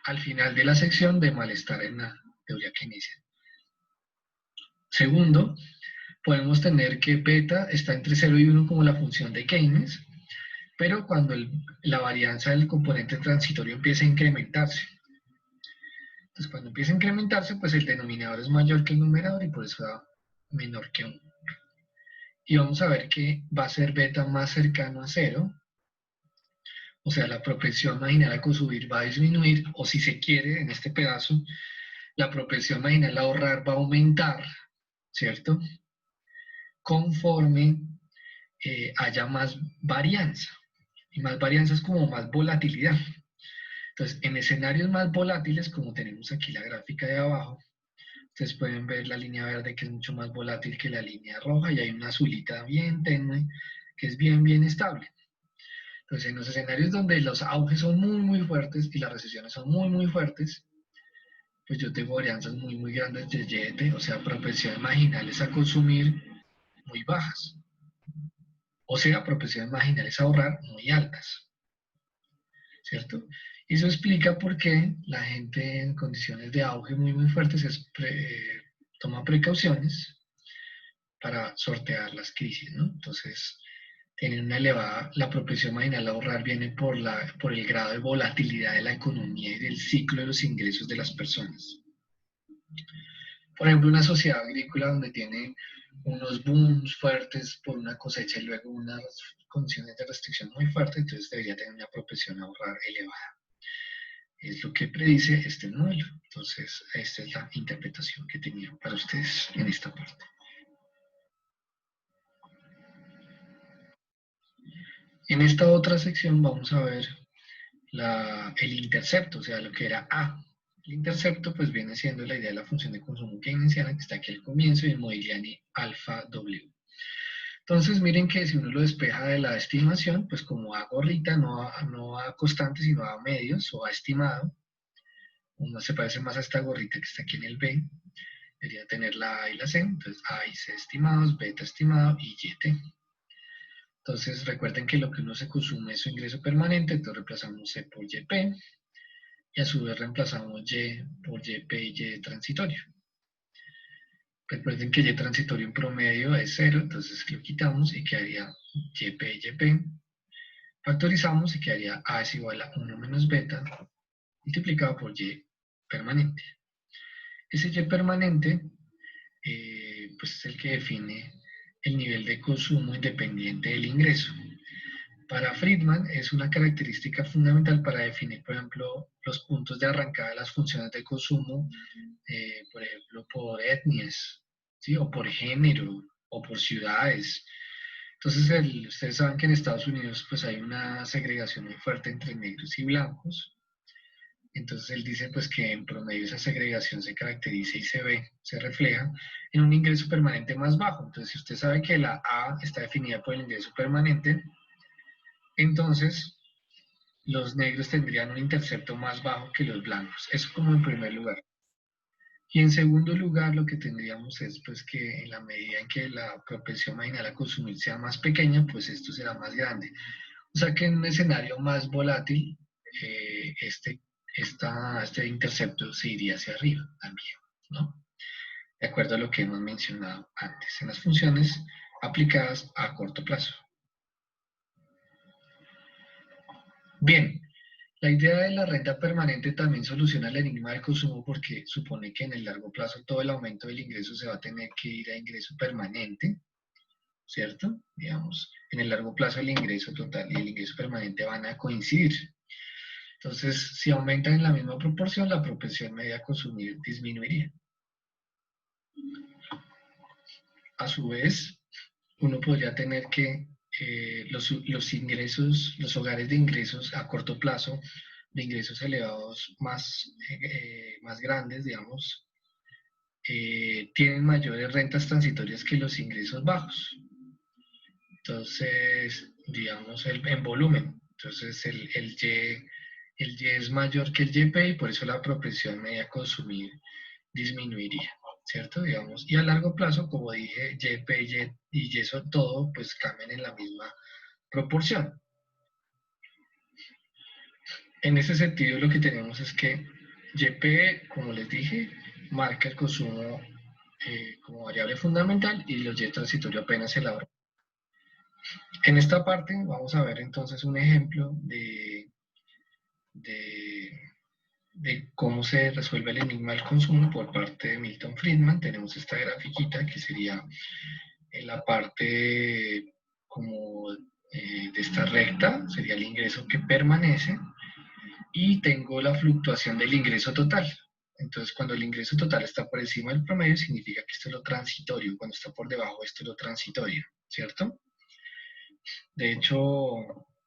al final de la sección de malestar en la teoría keynesiana. Segundo, podemos tener que beta está entre 0 y 1 como la función de Keynes, pero cuando la varianza del componente transitorio empieza a incrementarse. Entonces, cuando empieza a incrementarse, pues el denominador es mayor que el numerador y por eso da menor que 1. Y vamos a ver que va a ser beta más cercano a 0, o sea, la propensión marginal a consumir va a disminuir, o si se quiere, en este pedazo, la propensión marginal a ahorrar va a aumentar, ¿cierto?, conforme haya más varianza. Y más varianza es como más volatilidad. Entonces, en escenarios más volátiles, como tenemos aquí la gráfica de abajo, ustedes pueden ver la línea verde que es mucho más volátil que la línea roja, y hay una azulita bien tenue que es bien, bien estable. Entonces, en los escenarios donde los auges son muy, muy fuertes y las recesiones son muy, muy fuertes, pues yo tengo varianzas muy, muy grandes de YT, o sea, propensiones marginales a consumir muy bajas. O sea, propensiones marginales a ahorrar muy altas, ¿cierto? Y eso explica por qué la gente en condiciones de auge muy, muy fuertes toma precauciones para sortear las crisis, ¿no? Entonces, tienen una elevada, la propensión marginal a ahorrar viene por el grado de volatilidad de la economía y del ciclo de los ingresos de las personas. Por ejemplo, una sociedad agrícola donde tiene unos booms fuertes por una cosecha y luego unas condiciones de restricción muy fuertes, entonces debería tener una propensión a ahorrar elevada. Es lo que predice este modelo. Entonces, esta es la interpretación que tenía para ustedes en esta parte. En esta otra sección vamos a ver el intercepto, o sea, lo que era A. El intercepto pues viene siendo la idea de la función de consumo keynesiana que está aquí al comienzo y el Modigliani alfa W. Entonces miren que si uno lo despeja de la estimación, pues como A gorrita, no a constante, sino a medios o a estimado, uno se parece más a esta gorrita que está aquí en el B, debería tener la A y la C, entonces A y C estimados, beta estimado y YT. Entonces recuerden que lo que uno se consume es su ingreso permanente, entonces reemplazamos C por YP, y a su vez reemplazamos Y por YP y Y transitorio. Recuerden que Y transitorio en promedio es 0, entonces lo quitamos y quedaría YP. Factorizamos y quedaría A es igual a 1 menos beta multiplicado por Y permanente. Ese Y permanente pues es el que define el nivel de consumo independiente del ingreso. Para Friedman es una característica fundamental para definir, por ejemplo, los puntos de arrancada de las funciones de consumo, por ejemplo, por etnias, ¿sí? O por género, o por ciudades. Entonces, ustedes saben que en Estados Unidos pues hay una segregación muy fuerte entre negros y blancos. Entonces él dice pues que en promedio esa segregación se caracteriza y se ve, se refleja en un ingreso permanente más bajo. Entonces, si usted sabe que la A está definida por el ingreso permanente, entonces los negros tendrían un intercepto más bajo que los blancos. Eso como en primer lugar. Y en segundo lugar, lo que tendríamos es pues que en la medida en que la propensión marginal a consumir sea más pequeña, pues esto será más grande. O sea que en un escenario más volátil, este intercepto se iría hacia arriba también, ¿no? De acuerdo a lo que hemos mencionado antes en las funciones aplicadas a corto plazo. Bien, la idea de la renta permanente también soluciona el enigma del consumo porque supone que en el largo plazo todo el aumento del ingreso se va a tener que ir a ingreso permanente, ¿cierto? Digamos, en el largo plazo el ingreso total y el ingreso permanente van a coincidir. Entonces, si aumentan en la misma proporción, la propensión media a consumir disminuiría. A su vez, uno podría tener que los ingresos, los hogares de ingresos a corto plazo, de ingresos elevados más grandes, digamos, tienen mayores rentas transitorias que los ingresos bajos. Entonces, digamos, en volumen. Entonces, el Y es mayor que el YP y por eso la propensión media a consumir disminuiría, ¿cierto? Digamos, y a largo plazo, como dije, YP y eso todo, pues cambian en la misma proporción. En ese sentido, lo que tenemos es que YP, como les dije, marca el consumo como variable fundamental y los Y transitorios apenas se elaboran. En esta parte vamos a ver entonces un ejemplo de cómo se resuelve el enigma del consumo por parte de Milton Friedman. Tenemos esta grafiquita que sería en la parte como de esta recta, sería el ingreso que permanece, y tengo la fluctuación del ingreso total. Entonces, cuando el ingreso total está por encima del promedio, significa que esto es lo transitorio. Cuando está por debajo, esto es lo transitorio, ¿cierto? De hecho,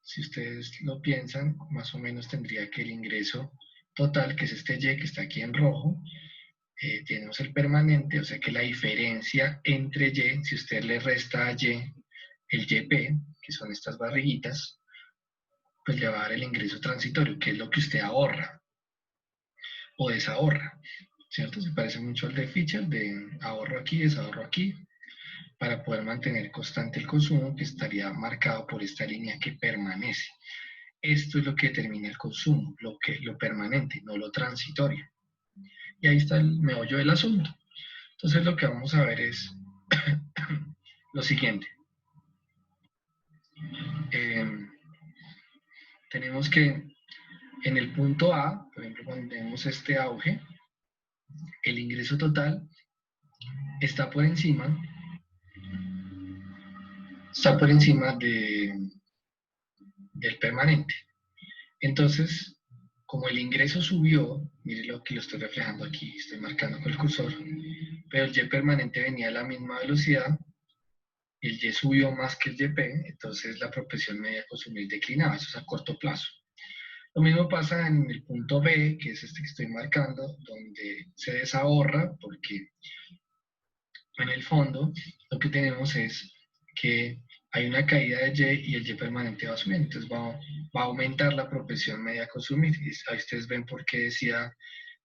si ustedes lo piensan, más o menos tendría que el ingreso total, que es este Y que está aquí en rojo, tenemos el permanente, o sea que la diferencia entre Y, si usted le resta a Y el YP, que son estas barriguitas, pues le va a dar el ingreso transitorio, que es lo que usted ahorra o desahorra, ¿cierto? Se parece mucho al de Fischer, de ahorro aquí, desahorro aquí, para poder mantener constante el consumo que estaría marcado por esta línea que permanece. Esto es lo que determina el consumo, lo permanente, no lo transitorio. Y ahí está el meollo del asunto. Entonces lo que vamos a ver es lo siguiente. Tenemos que en el punto A, por ejemplo, cuando tenemos este auge, el ingreso total está por encima del permanente. Entonces, como el ingreso subió, mire lo que lo estoy reflejando aquí, estoy marcando con el cursor, pero el Y permanente venía a la misma velocidad, y el Y subió más que el YP, entonces la propensión media a consumir declinaba, eso es a corto plazo. Lo mismo pasa en el punto B, que es este que estoy marcando, donde se desahorra, porque en el fondo lo que tenemos es que hay una caída de Y y el Y permanente va subiendo, entonces va a aumentar la propensión media a consumir. Y ahí ustedes ven por qué decía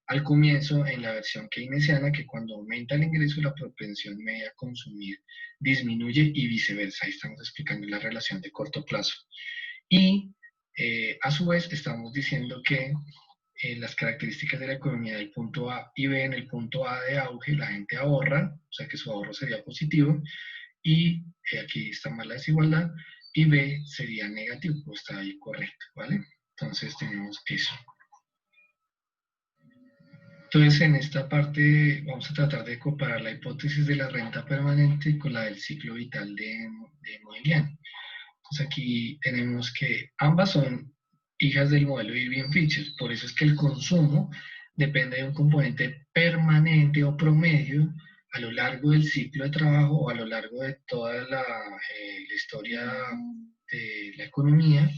al comienzo en la versión keynesiana que cuando aumenta el ingreso la propensión media a consumir disminuye y viceversa. Ahí estamos explicando la relación de corto plazo. Y a su vez estamos diciendo que las características de la economía del punto A y B. En el punto A de auge la gente ahorra, o sea que su ahorro sería positivo, y aquí está más la desigualdad, y B sería negativo, pues está ahí correcto, ¿vale? Entonces tenemos eso. Entonces, en esta parte vamos a tratar de comparar la hipótesis de la renta permanente con la del ciclo vital de Modigliani. Entonces, aquí tenemos que ambas son hijas del modelo de Irving-Fisher, por eso es que el consumo depende de un componente permanente o promedio a lo largo del ciclo de trabajo o a lo largo de toda la historia de la economía,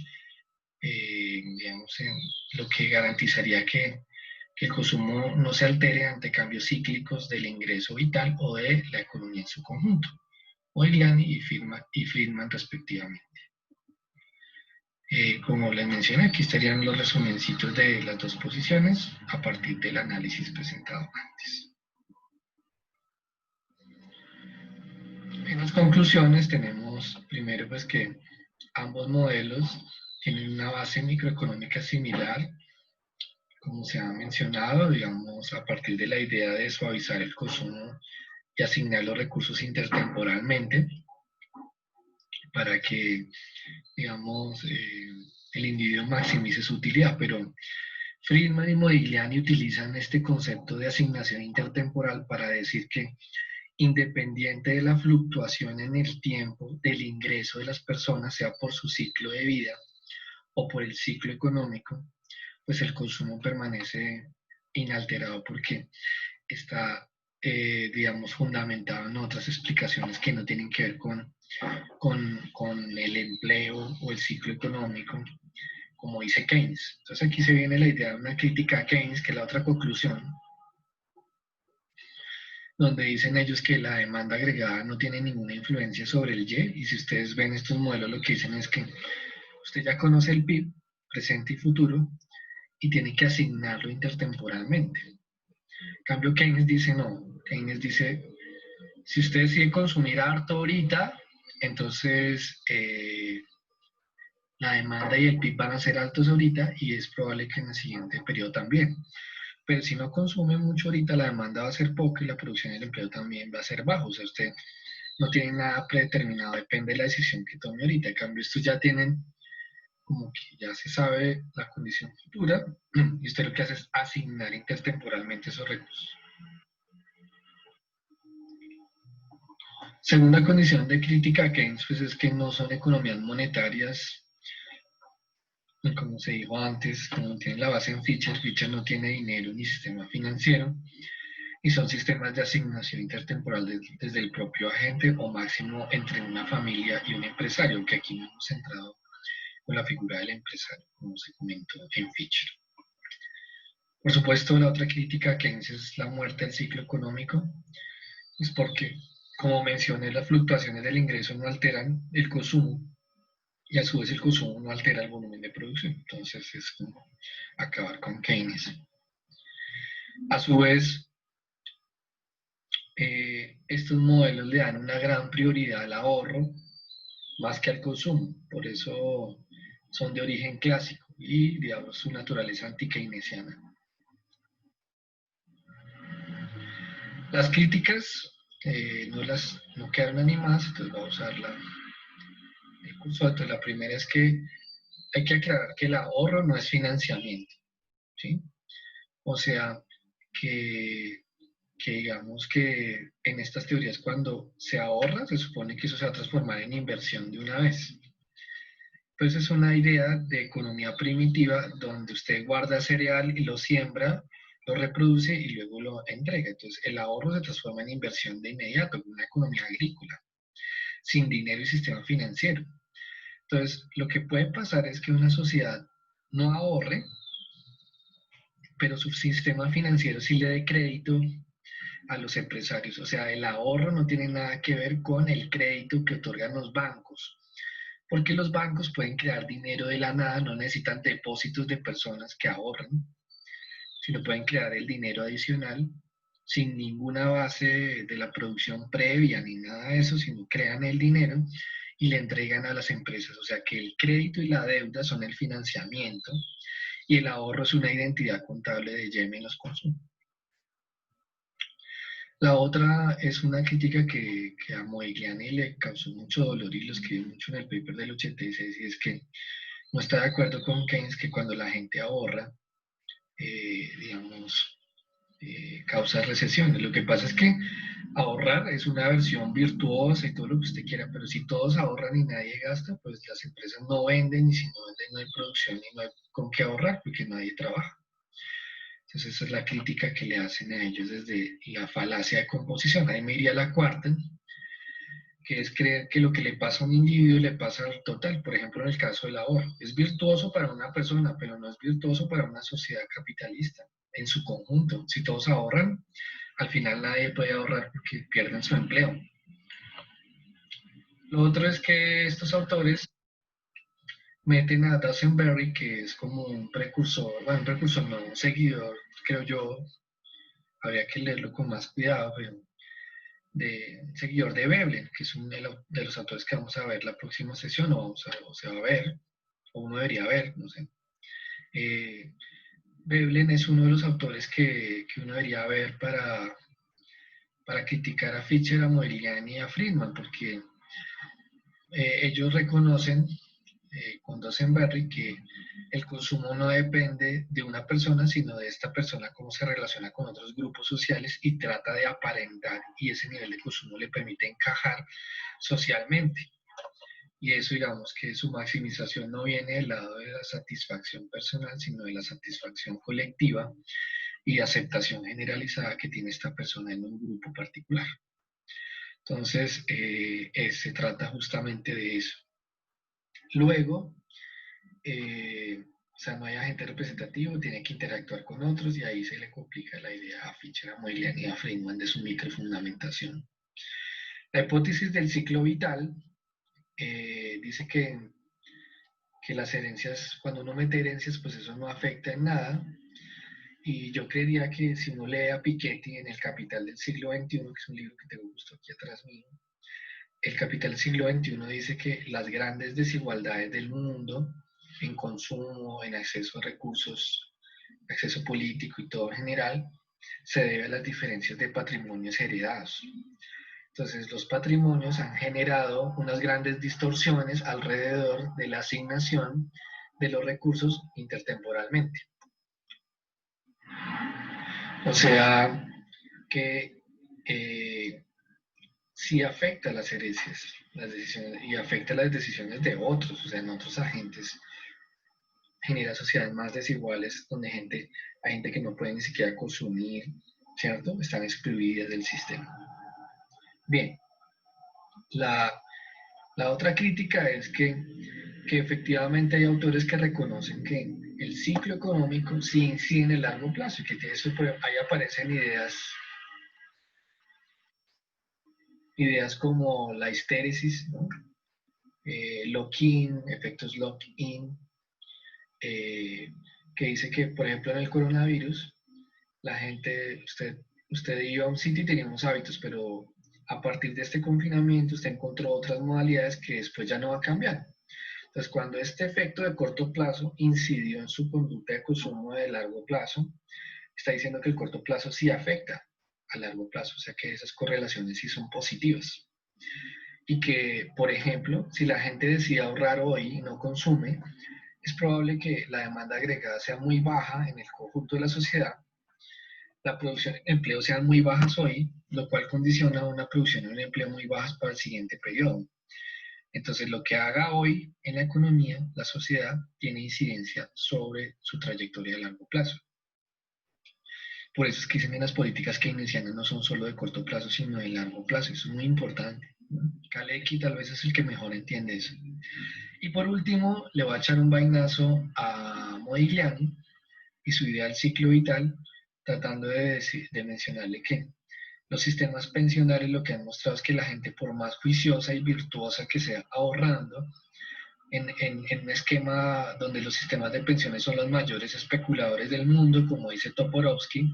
digamos, lo que garantizaría que el consumo no se altere ante cambios cíclicos del ingreso vital o de la economía en su conjunto. Modigliani y Friedman respectivamente. Como les mencioné, aquí estarían los resumencitos de las dos posiciones a partir del análisis presentado antes. En las conclusiones tenemos primero pues que ambos modelos tienen una base microeconómica similar, como se ha mencionado, digamos, a partir de la idea de suavizar el consumo y asignar los recursos intertemporalmente para que, digamos, el individuo maximice su utilidad, pero Friedman y Modigliani utilizan este concepto de asignación intertemporal para decir que, independiente de la fluctuación en el tiempo del ingreso de las personas, sea por su ciclo de vida o por el ciclo económico, pues el consumo permanece inalterado porque está, digamos, fundamentado en otras explicaciones que no tienen que ver con el empleo o el ciclo económico, como dice Keynes. Entonces aquí se viene la idea de una crítica a Keynes, que es la otra conclusión, donde dicen ellos que la demanda agregada no tiene ninguna influencia sobre el Y, y si ustedes ven estos modelos lo que dicen es que usted ya conoce el PIB, presente y futuro, y tiene que asignarlo intertemporalmente. En cambio, Keynes dice no. Keynes dice, si usted decide consumir harto ahorita, entonces la demanda y el PIB van a ser altos ahorita y es probable que en el siguiente periodo también. Pero si no consume mucho ahorita, la demanda va a ser poca y la producción y el empleo también va a ser bajo. O sea, usted no tiene nada predeterminado, depende de la decisión que tome ahorita. En cambio, estos ya tienen como que ya se sabe la condición futura y usted lo que hace es asignar intertemporalmente esos recursos. Segunda condición de crítica a Keynes pues es que no son economías monetarias, como se dijo antes, como tiene la base en Fisher. Fisher no tiene dinero ni sistema financiero, y son sistemas de asignación intertemporal desde el propio agente o máximo entre una familia y un empresario, que aquí no hemos centrado con la figura del empresario, como se comentó en Fisher. Por supuesto, la otra crítica a Keynes es la muerte del ciclo económico, es porque, como mencioné, las fluctuaciones del ingreso no alteran el consumo y a su vez el consumo no altera el volumen de producción. Entonces es como acabar con Keynes. A su vez, estos modelos le dan una gran prioridad al ahorro más que al consumo. Por eso son de origen clásico y, digamos, su naturaleza anti-keynesiana. Las críticas no quedaron animadas, entonces voy a usar el cursor. Entonces, la primera es que hay que aclarar que el ahorro no es financiamiento, ¿sí? O sea, que digamos que en estas teorías cuando se ahorra, se supone que eso se va a transformar en inversión de una vez. Entonces es una idea de economía primitiva donde usted guarda cereal y lo siembra, lo reproduce y luego lo entrega. Entonces el ahorro se transforma en inversión de inmediato, en una economía agrícola, sin dinero y sistema financiero. Entonces lo que puede pasar es que una sociedad no ahorre, pero su sistema financiero sí le dé crédito a los empresarios. O sea, el ahorro no tiene nada que ver con el crédito que otorgan los bancos, porque los bancos pueden crear dinero de la nada, no necesitan depósitos de personas que ahorren, sino pueden crear el dinero adicional sin ninguna base de la producción previa ni nada de eso, sino crean el dinero y le entregan a las empresas. O sea que el crédito y la deuda son el financiamiento y el ahorro es una identidad contable de Y menos consumo. La otra es una crítica que a Modigliani le causó mucho dolor y lo escribió mucho en el paper del 86, y es que no está de acuerdo con Keynes que cuando la gente ahorra, digamos, causa recesiones. Lo que pasa es que ahorrar es una versión virtuosa y todo lo que usted quiera, pero si todos ahorran y nadie gasta, pues las empresas no venden, y si no venden no hay producción y no hay con qué ahorrar porque nadie trabaja. Entonces esa es la crítica que le hacen a ellos desde la falacia de composición. Ahí me iría la cuarta, que es creer que lo que le pasa a un individuo le pasa al total. Por ejemplo, en el caso del ahorro. Es virtuoso para una persona, pero no es virtuoso para una sociedad capitalista en su conjunto. Si todos ahorran, al final nadie puede ahorrar porque pierden su empleo. Lo otro es que estos autores meten a Dusenberry, que es como un precursor, bueno, un precursor no, un seguidor, creo yo, habría que leerlo con más cuidado, pero de seguidor de Veblen, que es uno de los autores que vamos a ver la próxima sesión, o se va a ver, o uno debería ver, no sé. Veblen es uno de los autores que uno debería ver para criticar a Fischer, a Modigliani y a Friedman, porque ellos reconocen con Dusenberry que el consumo no depende de una persona, sino de esta persona cómo se relaciona con otros grupos sociales y trata de aparentar, y ese nivel de consumo le permite encajar socialmente. Y eso, digamos, que su maximización no viene del lado de la satisfacción personal, sino de la satisfacción colectiva y aceptación generalizada que tiene esta persona en un grupo particular. Entonces, se trata justamente de eso. Luego, o sea, no hay agente representativo, tiene que interactuar con otros, y ahí se le complica la idea a Fischer, a Modigliani y a Friedman de su microfundamentación. La hipótesis del ciclo vital dice que las herencias, cuando uno mete herencias, pues eso no afecta en nada. Y yo creería que si uno lee a Piketty en El Capital del siglo XXI, que es un libro que tengo justo aquí atrás mío, El Capital del siglo XXI dice que las grandes desigualdades del mundo en consumo, en acceso a recursos, acceso político y todo en general, se debe a las diferencias de patrimonios heredados. Entonces, los patrimonios han generado unas grandes distorsiones alrededor de la asignación de los recursos intertemporalmente. O sea, que sí afecta a las herencias, las decisiones, y afecta a las decisiones de otros, o sea, en otros agentes. Genera sociedades más desiguales donde hay gente que no puede ni siquiera consumir, ¿cierto? Están excluidas del sistema. Bien, la otra crítica es que efectivamente hay autores que reconocen que el ciclo económico sí incide en el largo plazo, y que eso, ahí aparecen ideas como la histéresis, ¿no? Lock-in, efectos lock-in, que dice que, por ejemplo, en el coronavirus, la gente, usted iba a un sitio y tenía unos hábitos, pero a partir de este confinamiento usted encontró otras modalidades que después ya no va a cambiar. Entonces, cuando este efecto de corto plazo incidió en su conducta de consumo de largo plazo, está diciendo que el corto plazo sí afecta a largo plazo, o sea que esas correlaciones sí son positivas. Y que, por ejemplo, si la gente decide ahorrar hoy y no consume, es probable que la demanda agregada sea muy baja en el conjunto de la sociedad, la producción de empleo sean muy bajas hoy, lo cual condiciona una producción de un empleo muy bajas para el siguiente periodo. Entonces, lo que haga hoy en la economía, la sociedad, tiene incidencia sobre su trayectoria a largo plazo. Por eso es que dicen que las políticas keynesianas no son solo de corto plazo, sino de largo plazo. Eso es muy importante, ¿no? Kalecki tal vez es el que mejor entiende eso. Y por último, le voy a echar un vainazo a Modigliani y su idea del ciclo vital, tratando de mencionarle que los sistemas pensionales lo que han mostrado es que la gente, por más juiciosa y virtuosa que sea ahorrando, en un esquema donde los sistemas de pensiones son los mayores especuladores del mundo, como dice Toporowski,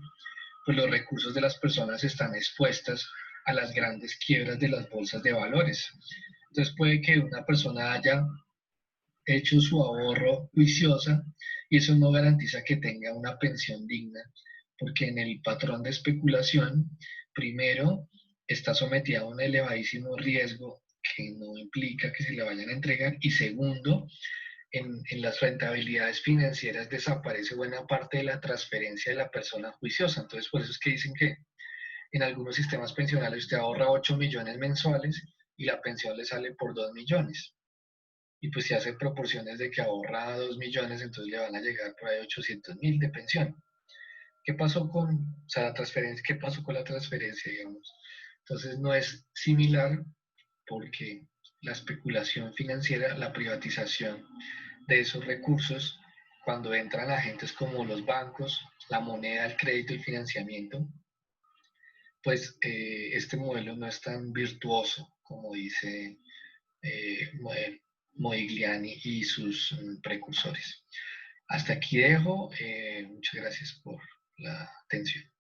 pues los recursos de las personas están expuestas a las grandes quiebras de las bolsas de valores. Entonces puede que una persona haya hecho su ahorro juiciosa y eso no garantiza que tenga una pensión digna, porque en el patrón de especulación, primero, está sometida a un elevadísimo riesgo que no implica que se le vayan a entregar, y segundo, en las rentabilidades financieras desaparece buena parte de la transferencia de la persona juiciosa. Entonces, por eso es que dicen que en algunos sistemas pensionales usted ahorra 8 millones mensuales y la pensión le sale por 2 millones. Y pues si hace proporciones de que ahorra 2 millones, entonces le van a llegar por ahí 800.000 de pensión. ¿Qué pasó con, o sea, la transferencia? ¿Qué pasó con la transferencia, digamos? Entonces no es similar porque la especulación financiera, la privatización de esos recursos, cuando entran agentes como los bancos, la moneda, el crédito y financiamiento, pues este modelo no es tan virtuoso como dice eh, Modigliani y sus precursores. Hasta aquí dejo. Muchas gracias por la atención.